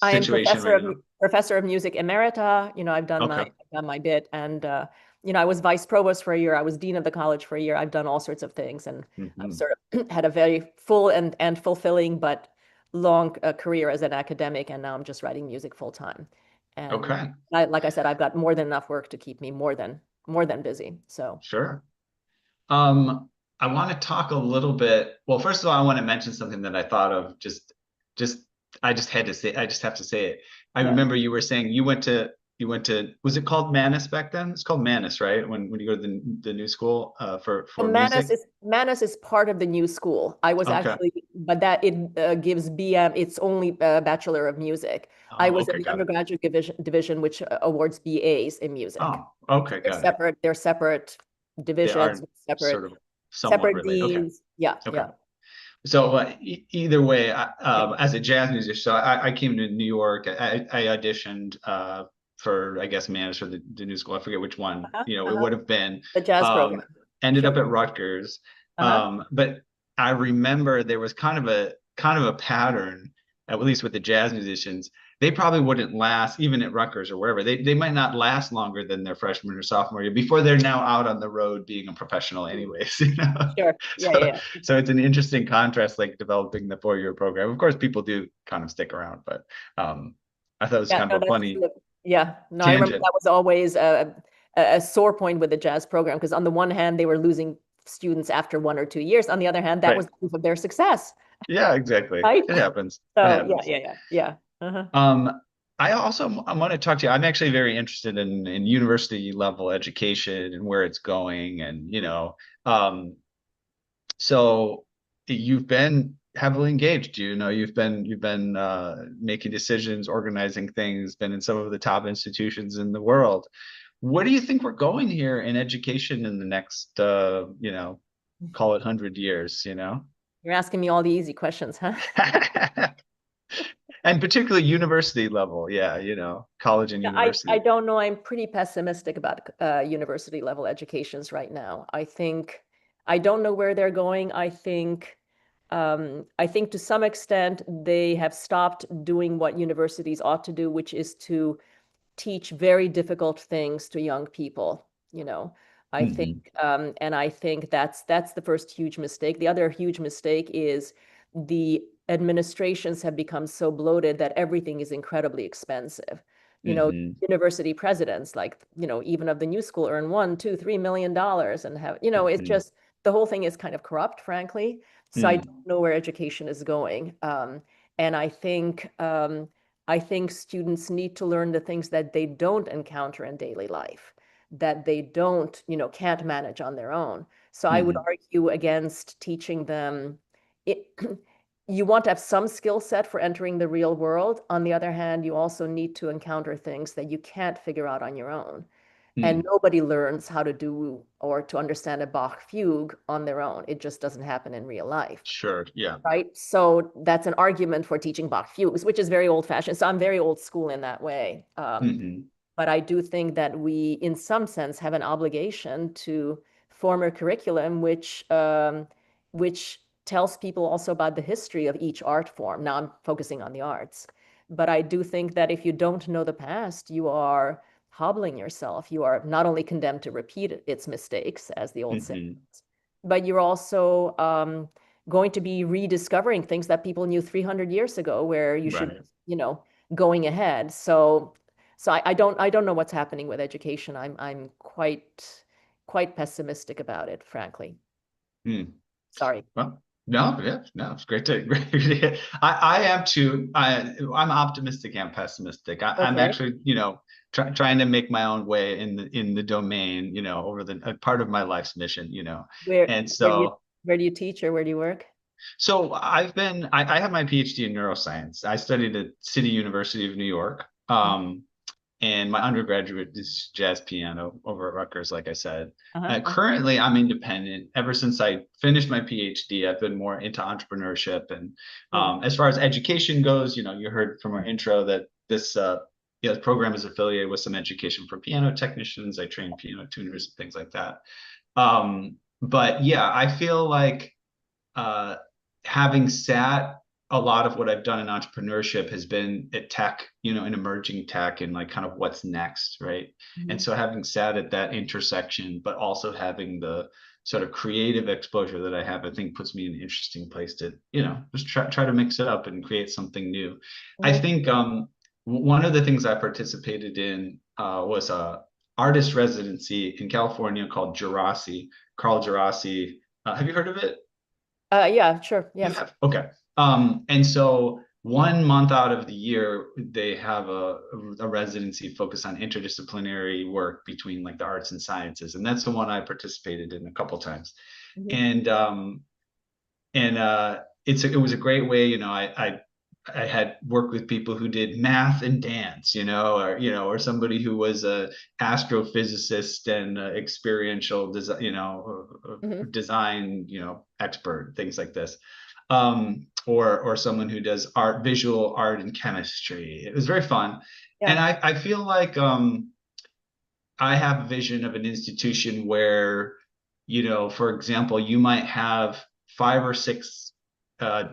[SPEAKER 2] I am
[SPEAKER 1] situation right now?
[SPEAKER 2] professor of music emerita.
[SPEAKER 1] Okay.
[SPEAKER 2] I've done my bit, and I was vice provost for a year. I was dean of the college for a year. I've done all sorts of things, and I've
[SPEAKER 1] Hmm.
[SPEAKER 2] sort of had a very full and fulfilling but long career as an academic. And now I'm just writing music full time. And
[SPEAKER 1] Okay.
[SPEAKER 2] like I said, I've got more than enough work to keep me more than busy. So
[SPEAKER 1] Sure. I want to talk a little bit. Well, first of all, I want to mention something that I thought of. Just, I just had to say. I just have to say it. I
[SPEAKER 2] yeah.
[SPEAKER 1] remember you were saying you went to. Was it called Manus back then? It's called Manus, right? When you go to the new school
[SPEAKER 2] So
[SPEAKER 1] for music.
[SPEAKER 2] Manus is part of the new school. I was
[SPEAKER 1] Okay.
[SPEAKER 2] actually, but that it gives BM. It's only Bachelor of Music. I
[SPEAKER 1] Oh,
[SPEAKER 2] was in
[SPEAKER 1] okay,
[SPEAKER 2] the
[SPEAKER 1] got it.
[SPEAKER 2] undergraduate division which awards BAs in music.
[SPEAKER 1] Oh, okay,
[SPEAKER 2] They're
[SPEAKER 1] got it.
[SPEAKER 2] separate. They're separate
[SPEAKER 1] They
[SPEAKER 2] divisions,
[SPEAKER 1] are sort
[SPEAKER 2] separate
[SPEAKER 1] of somewhat
[SPEAKER 2] separate
[SPEAKER 1] related. Okay,
[SPEAKER 2] deans. Yeah,
[SPEAKER 1] okay.
[SPEAKER 2] yeah,
[SPEAKER 1] So either way,
[SPEAKER 2] yeah.
[SPEAKER 1] as a jazz musician, so I came to New York. I auditioned for, I guess, Manus or the new school. I forget which one.
[SPEAKER 2] Uh-huh,
[SPEAKER 1] It
[SPEAKER 2] uh-huh.
[SPEAKER 1] would have been.
[SPEAKER 2] The jazz
[SPEAKER 1] Um,
[SPEAKER 2] program.
[SPEAKER 1] Ended up
[SPEAKER 2] Sure.
[SPEAKER 1] at Rutgers.
[SPEAKER 2] Uh-huh.
[SPEAKER 1] But I remember there was kind of a pattern, at least with the jazz musicians. They probably wouldn't last even at Rutgers or wherever. They might not last longer than their freshman or sophomore year before they're now out on the road being a professional anyways, you know.
[SPEAKER 2] Sure. Yeah,
[SPEAKER 1] So
[SPEAKER 2] yeah, yeah.
[SPEAKER 1] so it's an interesting contrast, like developing the 4-year program. Of course, people do kind of stick around, but I thought it was
[SPEAKER 2] Yeah,
[SPEAKER 1] kind
[SPEAKER 2] no,
[SPEAKER 1] of a funny
[SPEAKER 2] yeah. No, I remember
[SPEAKER 1] tangent.
[SPEAKER 2] that was always a sore point with the jazz program because on the one hand, they were losing students after 1 or 2 years. On the other hand, that
[SPEAKER 1] Right.
[SPEAKER 2] was proof of their success,
[SPEAKER 1] Yeah, exactly.
[SPEAKER 2] right?
[SPEAKER 1] It happens. It
[SPEAKER 2] So yeah,
[SPEAKER 1] happens.
[SPEAKER 2] yeah, yeah, yeah. Uh-huh.
[SPEAKER 1] Um, I want to talk to you. I'm actually very interested in university level education and where it's going, and so you've been heavily engaged. You've been making decisions, organizing things, been in some of the top institutions in the world. Where do you think we're going here in education in the next, call it 100 years,
[SPEAKER 2] You're asking me all the easy questions, huh?
[SPEAKER 1] and particularly university level, yeah, college and
[SPEAKER 2] Yeah, I
[SPEAKER 1] university.
[SPEAKER 2] don't know. I'm pretty pessimistic about university level educations right now. I don't know where they're going. I think to some extent they have stopped doing what universities ought to do, which is to teach very difficult things to young people. You know, I think,
[SPEAKER 1] Hmm.
[SPEAKER 2] and I think that's the first huge mistake. The other huge mistake is the administrations have become so bloated that everything is incredibly expensive. You know,
[SPEAKER 1] Hmm.
[SPEAKER 2] university presidents, like, even of the new school earn $1, $2, $3 million and have, it's
[SPEAKER 1] Hmm.
[SPEAKER 2] just the whole thing is kind of corrupt, frankly. So I
[SPEAKER 1] Hmm.
[SPEAKER 2] don't know where education is going. And I think students need to learn the things that they don't encounter in daily life, that they don't, can't manage on their own. So I would
[SPEAKER 1] Hmm.
[SPEAKER 2] argue against teaching them it. You want to have some skill set for entering the real world. On the other hand, you also need to encounter things that you can't figure out on your own. And
[SPEAKER 1] Hmm.
[SPEAKER 2] nobody learns how to do or to understand a Bach fugue on their own. It just doesn't happen in real life.
[SPEAKER 1] Sure. Yeah.
[SPEAKER 2] Right. So that's an argument for teaching Bach fugues, which is very old fashioned. So I'm very old school in that way.
[SPEAKER 1] Hmm.
[SPEAKER 2] But I do think that we, in some sense, have an obligation to form a curriculum which tells people also about the history of each art form. Now I'm focusing on the arts. But I do think that if you don't know the past, you are hobbling yourself. You are not only condemned to repeat its mistakes, as the old saying,
[SPEAKER 1] Hmm.
[SPEAKER 2] but you're also going to be rediscovering things that people knew 300 years ago, where you should,
[SPEAKER 1] Right.
[SPEAKER 2] going ahead. So I don't know what's happening with education. I'm quite pessimistic about it, frankly.
[SPEAKER 1] Hmm.
[SPEAKER 2] Sorry.
[SPEAKER 1] Well, no, yeah, no, it's great to great to hear. I am too. I'm optimistic and pessimistic. I'm
[SPEAKER 2] Okay.
[SPEAKER 1] actually, trying to make my own way in the domain, over the part of my life's mission,
[SPEAKER 2] Where
[SPEAKER 1] and
[SPEAKER 2] where do you
[SPEAKER 1] so
[SPEAKER 2] where do you teach or where do you work?
[SPEAKER 1] I have my PhD in neuroscience. I studied at City University of New York. And my undergraduate is jazz piano over at Rutgers, like I said.
[SPEAKER 2] Uh-huh.
[SPEAKER 1] Currently, I'm independent. Ever since I finished my PhD, I've been more into entrepreneurship. And
[SPEAKER 2] Mm.
[SPEAKER 1] as far as education goes, you heard from our intro that this program is affiliated with some education for piano technicians. I train piano tuners and things like that. But yeah, I feel like uh, having sat a lot of what I've done in entrepreneurship has been at tech, in emerging tech and like kind of what's next, right? And
[SPEAKER 2] Mhm.
[SPEAKER 1] so having sat at that intersection, but also having the sort of creative exposure that I have, I think puts me in an interesting place to, just try to mix it up and create something new. I
[SPEAKER 2] Mhm.
[SPEAKER 1] think one of the things I participated in was a artist residency in California called Gerasi, Carl Gerasi. Have you heard of it?
[SPEAKER 2] Yeah, sure.
[SPEAKER 1] You
[SPEAKER 2] Yes.
[SPEAKER 1] have. Okay. And so 1 month out of the year, they have a residency focused on interdisciplinary work between like the arts and sciences. And that's the one I participated in a couple times.
[SPEAKER 2] Mhm.
[SPEAKER 1] And it was a great way, I had worked with people who did math and dance, or somebody who was a astrophysicist and experiential design,
[SPEAKER 2] Mhm.
[SPEAKER 1] design, expert, things like this. Or someone who does visual art and chemistry. It was very fun. And
[SPEAKER 2] Yeah.
[SPEAKER 1] I feel like I have a vision of an institution where, for example, you might have 5 or 6 uh,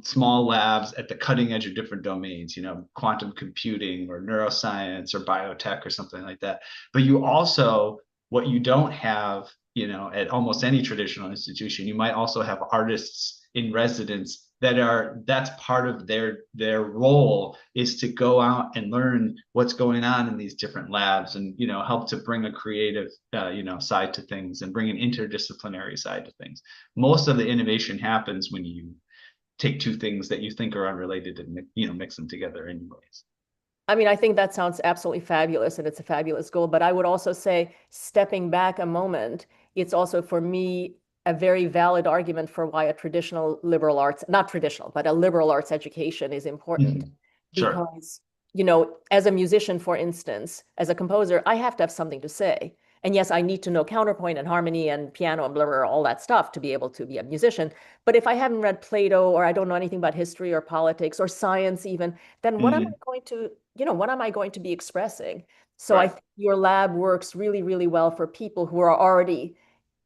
[SPEAKER 1] small labs at the cutting edge of different domains, quantum computing or neuroscience or biotech or something like that. But you also, what you don't have, at almost any traditional institution, you might also have artists in residence that's part of their role is to go out and learn what's going on in these different labs and help to bring a creative side to things and bring an interdisciplinary side to things. Most of the innovation happens when you take two things that you think are unrelated and mix them together anyways.
[SPEAKER 2] I mean, I think that sounds absolutely fabulous and it's a fabulous goal. But I would also say, stepping back a moment, it's also for me a very valid argument for why a traditional liberal arts, not traditional, but a liberal arts education is important.
[SPEAKER 1] Mm-hmm. Sure.
[SPEAKER 2] Because, as a musician, for instance, as a composer, I have to have something to say. And yes, I need to know counterpoint and harmony and piano and blah, blah, blah, all that stuff to be able to be a musician. But if I haven't read Plato or I don't know anything about history or politics or science even, then
[SPEAKER 1] Mm-hmm.
[SPEAKER 2] what am I going to be expressing? So I
[SPEAKER 1] Right.
[SPEAKER 2] think your lab works really, really well for people who are already,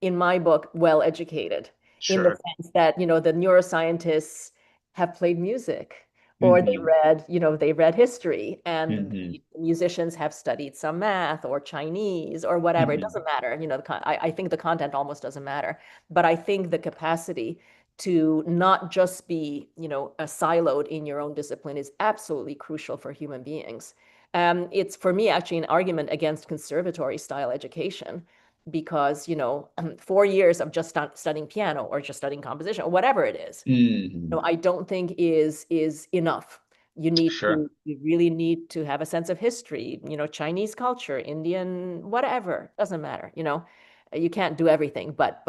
[SPEAKER 2] in my book, well educated, in the
[SPEAKER 1] Sure.
[SPEAKER 2] sense that, the neuroscientists have played music or
[SPEAKER 1] Mm-hmm.
[SPEAKER 2] they read history, and
[SPEAKER 1] Mm-hmm.
[SPEAKER 2] the musicians have studied some math or Chinese or whatever. It
[SPEAKER 1] Mm-hmm.
[SPEAKER 2] doesn't matter. I think the content almost doesn't matter. But I think the capacity to not just be, a siloed in your own discipline is absolutely crucial for human beings. It's for me actually an argument against conservatory style education because, 4 years of just studying piano or just studying composition or whatever it is,
[SPEAKER 1] Mm-hmm.
[SPEAKER 2] I don't think is enough.
[SPEAKER 1] Sure.
[SPEAKER 2] You really need to have a sense of history, Chinese culture, Indian, whatever, doesn't matter, you can't do everything, but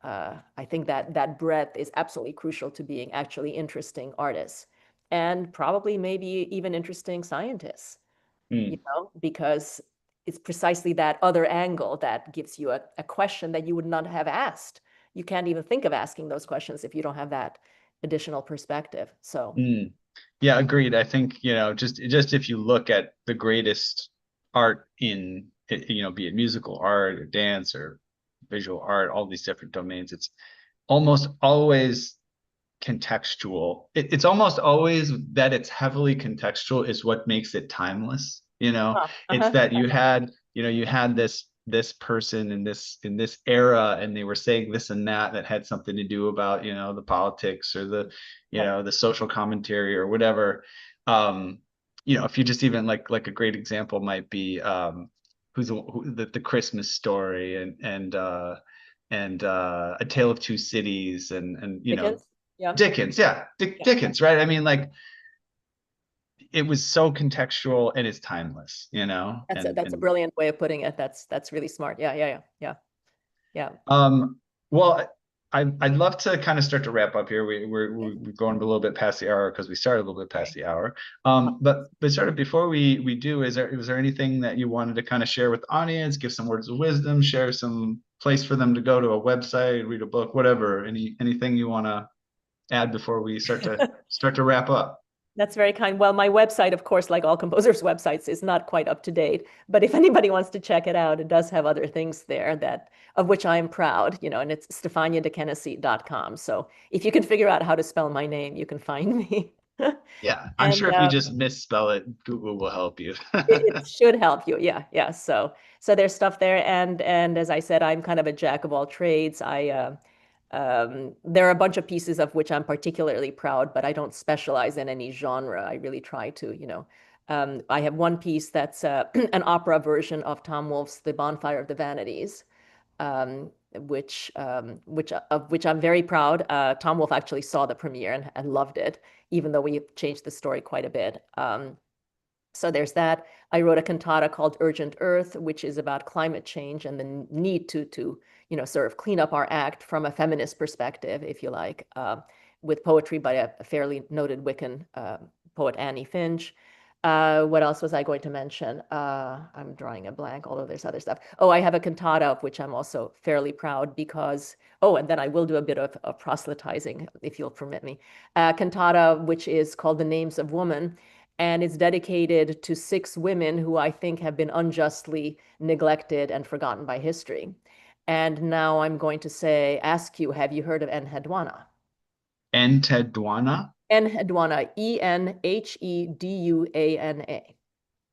[SPEAKER 2] I think that that breadth is absolutely crucial to being actually interesting artists and probably maybe even interesting scientists,
[SPEAKER 1] Mm.
[SPEAKER 2] because it's precisely that other angle that gives you a question that you would not have asked. You can't even think of asking those questions if you don't have that additional perspective. So,
[SPEAKER 1] Mm. Yeah, agreed. I think, just if you look at the greatest art in, be it musical art or dance or visual art, all these different domains, it's almost always contextual. It's almost always that it's heavily contextual is what makes it timeless. It's
[SPEAKER 2] uh-huh.
[SPEAKER 1] that you had this person in this era and they were saying this and that had something to do about the politics or
[SPEAKER 2] Right.
[SPEAKER 1] the social commentary or whatever. um if you just even like a great example might be the Christmas Story and A Tale of Two Cities and
[SPEAKER 2] Dickens? Yeah.
[SPEAKER 1] Dickens, yeah,
[SPEAKER 2] Yeah.
[SPEAKER 1] Dickens, right? I mean, like it was so contextual and it's timeless, and
[SPEAKER 2] That's a brilliant way of putting it. That's really smart. Yeah, yeah, yeah, yeah, yeah.
[SPEAKER 1] well, I'd love to kind of start to wrap up here. We're going a little bit past the hour because we started a little bit past
[SPEAKER 2] Sorry.
[SPEAKER 1] the hour. But sort of before we do, is there anything that you wanted to kind of share with the audience, give some words of wisdom, share some place for them to go to a website, read a book, whatever, anything you want to add before we start to wrap up?
[SPEAKER 2] That's very kind. Well, my website, of course, like all composers' websites, is not quite up to date. But if anybody wants to check it out, it does have other things there that of which I am proud, and it's stefaniadekennedy.com. So if you can figure out how to spell my name, you can find me.
[SPEAKER 1] Yeah, I'm
[SPEAKER 2] And
[SPEAKER 1] sure if you just misspell it, Google will help you.
[SPEAKER 2] it should help you. Yeah, yeah. So there's stuff there, and as I said, I'm kind of a jack of all trades. There are a bunch of pieces of which I'm particularly proud, but I don't specialize in any genre. I really try to, I have one piece that's an opera version of Tom Wolfe's The Bonfire of the Vanities, which I'm very proud. Tom Wolfe actually saw the premiere and loved it, even though we changed the story quite a bit. So there's that. I wrote a cantata called Urgent Earth, which is about climate change and the need to sort of clean up our act from a feminist perspective, if you like, with poetry by a fairly noted Wiccan poet, Annie Finch. What else was I going to mention? I'm drawing a blank, although there's other stuff. Oh, I have a cantata of which I'm also fairly proud because, oh, and then I will do a bit of proselytizing, if you'll permit me. Cantata, which is called The Names of Woman, and it's dedicated to 6 women who I think have been unjustly neglected and forgotten by history. And now I'm going to ask you, have you heard of Enheduanna?
[SPEAKER 1] Enheduanna?
[SPEAKER 2] Enheduanna, Enheduana.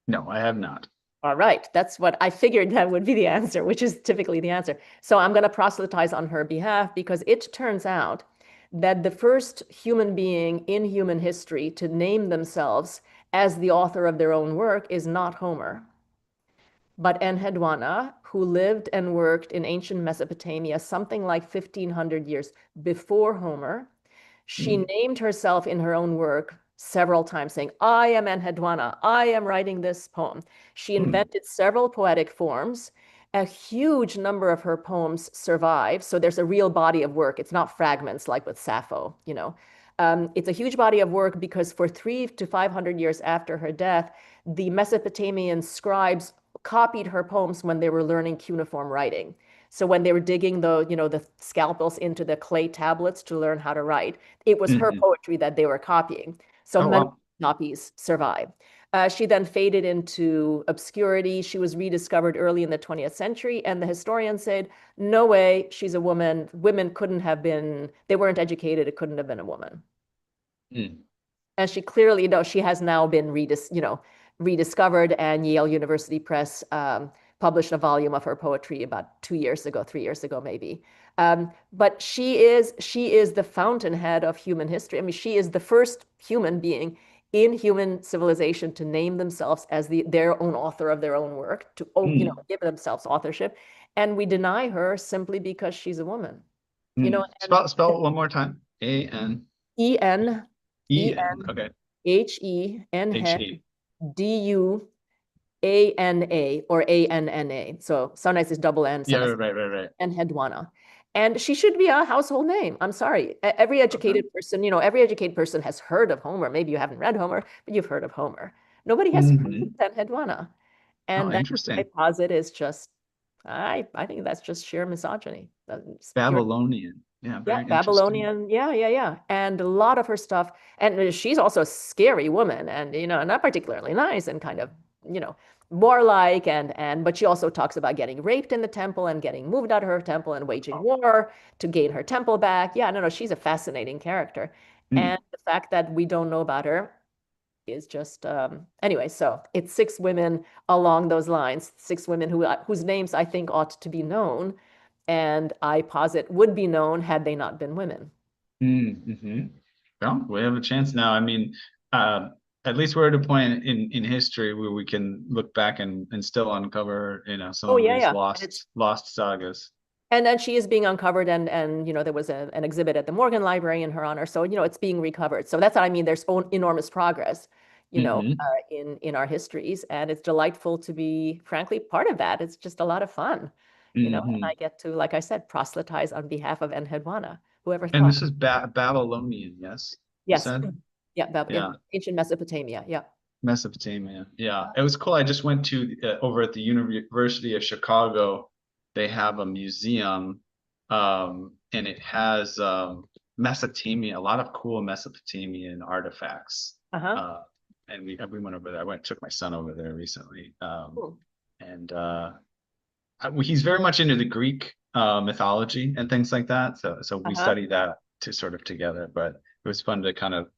[SPEAKER 1] No, I have not.
[SPEAKER 2] All right, that's what I figured that would be the answer, which is typically the answer. So I'm going to proselytize on her behalf because it turns out that the first human being in human history to name themselves as the author of their own work is not Homer, but Enheduanna, who lived and worked in ancient Mesopotamia something like 1,500 years before Homer. She named herself in her own work several times, saying, I am Enheduanna, I am writing this poem. She invented several poetic forms. A huge number of her poems survive. So there's a real body of work. It's not fragments like with Sappho. It's a huge body of work because for 300 to 500 years after her death, the Mesopotamian scribes copied her poems when they were learning cuneiform writing. So when they were digging the scalpels into the clay tablets to learn how to write, it was her poetry that they were copying. So
[SPEAKER 1] Oh,
[SPEAKER 2] many
[SPEAKER 1] wow.
[SPEAKER 2] copies survive. She then faded into obscurity. She was rediscovered early in the 20th century, and the historians said, no way, she's a woman. Women couldn't have been, they weren't educated, it couldn't have been a woman. And she clearly, she has now been rediscovered, and Yale University Press published a volume of her poetry about 2 years ago, 3 years ago, maybe. But she is the fountainhead of human history. I mean, she is the first human being in human civilization to name themselves as their own author of their own work, to give themselves authorship. And we deny her simply because she's a woman.
[SPEAKER 1] Spell it one more time. A-N.
[SPEAKER 2] E-N,
[SPEAKER 1] E-N. Okay.
[SPEAKER 2] H-E-N,
[SPEAKER 1] H-E.
[SPEAKER 2] D-U-A-N-A or A-N-N-A. So sometimes it's double N,
[SPEAKER 1] Yeah,
[SPEAKER 2] sometimes
[SPEAKER 1] right.
[SPEAKER 2] Enheduanna. And she should be a household name. I'm sorry. Every educated person has heard of Homer. Maybe you haven't read Homer, but you've heard of Homer. Nobody has heard of Enheduanna.
[SPEAKER 1] Oh,
[SPEAKER 2] And that, I
[SPEAKER 1] interesting.
[SPEAKER 2] posit, is just, I think that's just sheer misogyny. That's pure.
[SPEAKER 1] Babylonian. Yeah,
[SPEAKER 2] Yeah,
[SPEAKER 1] very interesting.
[SPEAKER 2] Babylonian. Yeah. And a lot of her stuff. And she's also a scary woman and, not particularly nice and kind of, warlike but she also talks about getting raped in the temple and getting moved out of her temple and waging war to gain her temple back. Yeah, no, she's a fascinating character. And the fact that we don't know about her is just, anyway, so it's 6 women along those lines, 6 women whose names I think ought to be known, and I posit would be known had they not been women.
[SPEAKER 1] Well, we have a chance now. I mean, at least we're at a point in history where we can look back and still uncover, some
[SPEAKER 2] Oh
[SPEAKER 1] of
[SPEAKER 2] yeah,
[SPEAKER 1] these
[SPEAKER 2] yeah.
[SPEAKER 1] lost sagas.
[SPEAKER 2] And then she is being uncovered, and there was an exhibit at the Morgan Library in her honor. So it's being recovered. So that's what I mean. There's enormous progress, in our histories, and it's delightful to be, frankly, part of that. It's just a lot of fun, and I get to, like I said, proselytize on behalf of Enheduanna. Whoever
[SPEAKER 1] And
[SPEAKER 2] thought?
[SPEAKER 1] this is Babylonian, yes, you
[SPEAKER 2] Yes,
[SPEAKER 1] said?
[SPEAKER 2] yeah,
[SPEAKER 1] Yeah,
[SPEAKER 2] ancient Mesopotamia. Yeah.
[SPEAKER 1] Mesopotamia. Yeah, it was cool. I just went to over at the University of Chicago. They have a museum, and it has Mesopotamia, a lot of cool Mesopotamian artifacts.
[SPEAKER 2] Uh-huh.
[SPEAKER 1] And we went over there. Took my son over there recently.
[SPEAKER 2] Cool.
[SPEAKER 1] And he's very much into the Greek mythology and things like that. So we
[SPEAKER 2] Uh-huh.
[SPEAKER 1] studied that to sort of together, but it was fun to kind of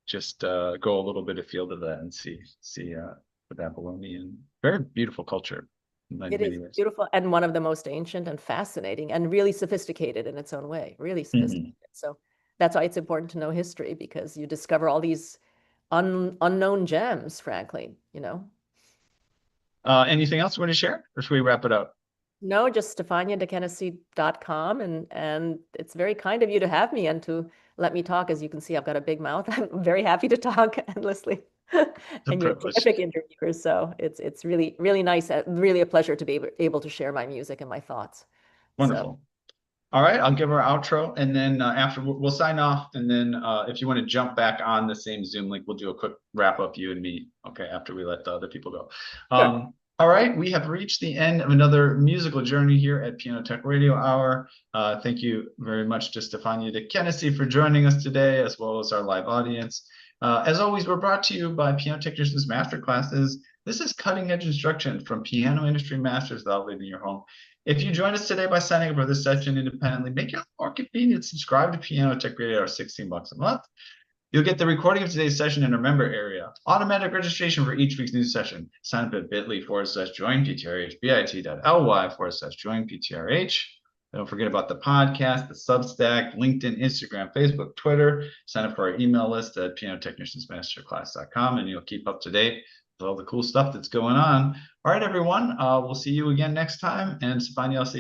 [SPEAKER 1] just go a little bit afield of that and see the Babylonian, very beautiful culture in
[SPEAKER 2] It
[SPEAKER 1] many
[SPEAKER 2] is
[SPEAKER 1] ways.
[SPEAKER 2] beautiful and one of the most ancient and fascinating and really sophisticated in its own way, really
[SPEAKER 1] Mhm.
[SPEAKER 2] sophisticated. So that's why it's important to know history because you discover all these unknown gems, frankly, you know.
[SPEAKER 1] Anything else you want to share, or should we wrap it up?
[SPEAKER 2] No, just StefaniaDeChennessy.com, and it's very kind of you to have me and to let me talk. As you can see, I've got a big mouth. I'm very happy to talk endlessly.
[SPEAKER 1] It's a
[SPEAKER 2] And you're a
[SPEAKER 1] privilege.
[SPEAKER 2] terrific interviewer, so it's really really nice, really a pleasure to be able to share my music and my thoughts. So
[SPEAKER 1] Wonderful. All right, I'll give our outro, and then after we'll sign off, and then if you want to jump back on the same Zoom link, we'll do a quick wrap up, you and me, okay, after we let the other people go.
[SPEAKER 2] sure.
[SPEAKER 1] All right, we have reached the end of another musical journey here at Piano Tech Radio Hour. Thank you very much to Stefania DeChennessy for joining us today, as well as our live audience. As always, we're brought to you by Piano Technicians Masterclasses. This is cutting edge instruction from piano industry masters without leaving your home. If you join us today by signing up for this session independently, make it more convenient. Subscribe to Piano Tech Radio, $16 a month. You'll get the recording of today's session in a member area. Automatic registration for each week's new session. Sign up at bit.ly/join PTRH, bit.ly/join PTRH. Don't forget about the podcast, the Substack, LinkedIn, Instagram, Facebook, Twitter. Sign up for our email list at pianotechniciansmasterclass.com, and you'll keep up to date with all the cool stuff that's going on. All right, everyone. We'll see you again next time. And Stefania, I'll see you.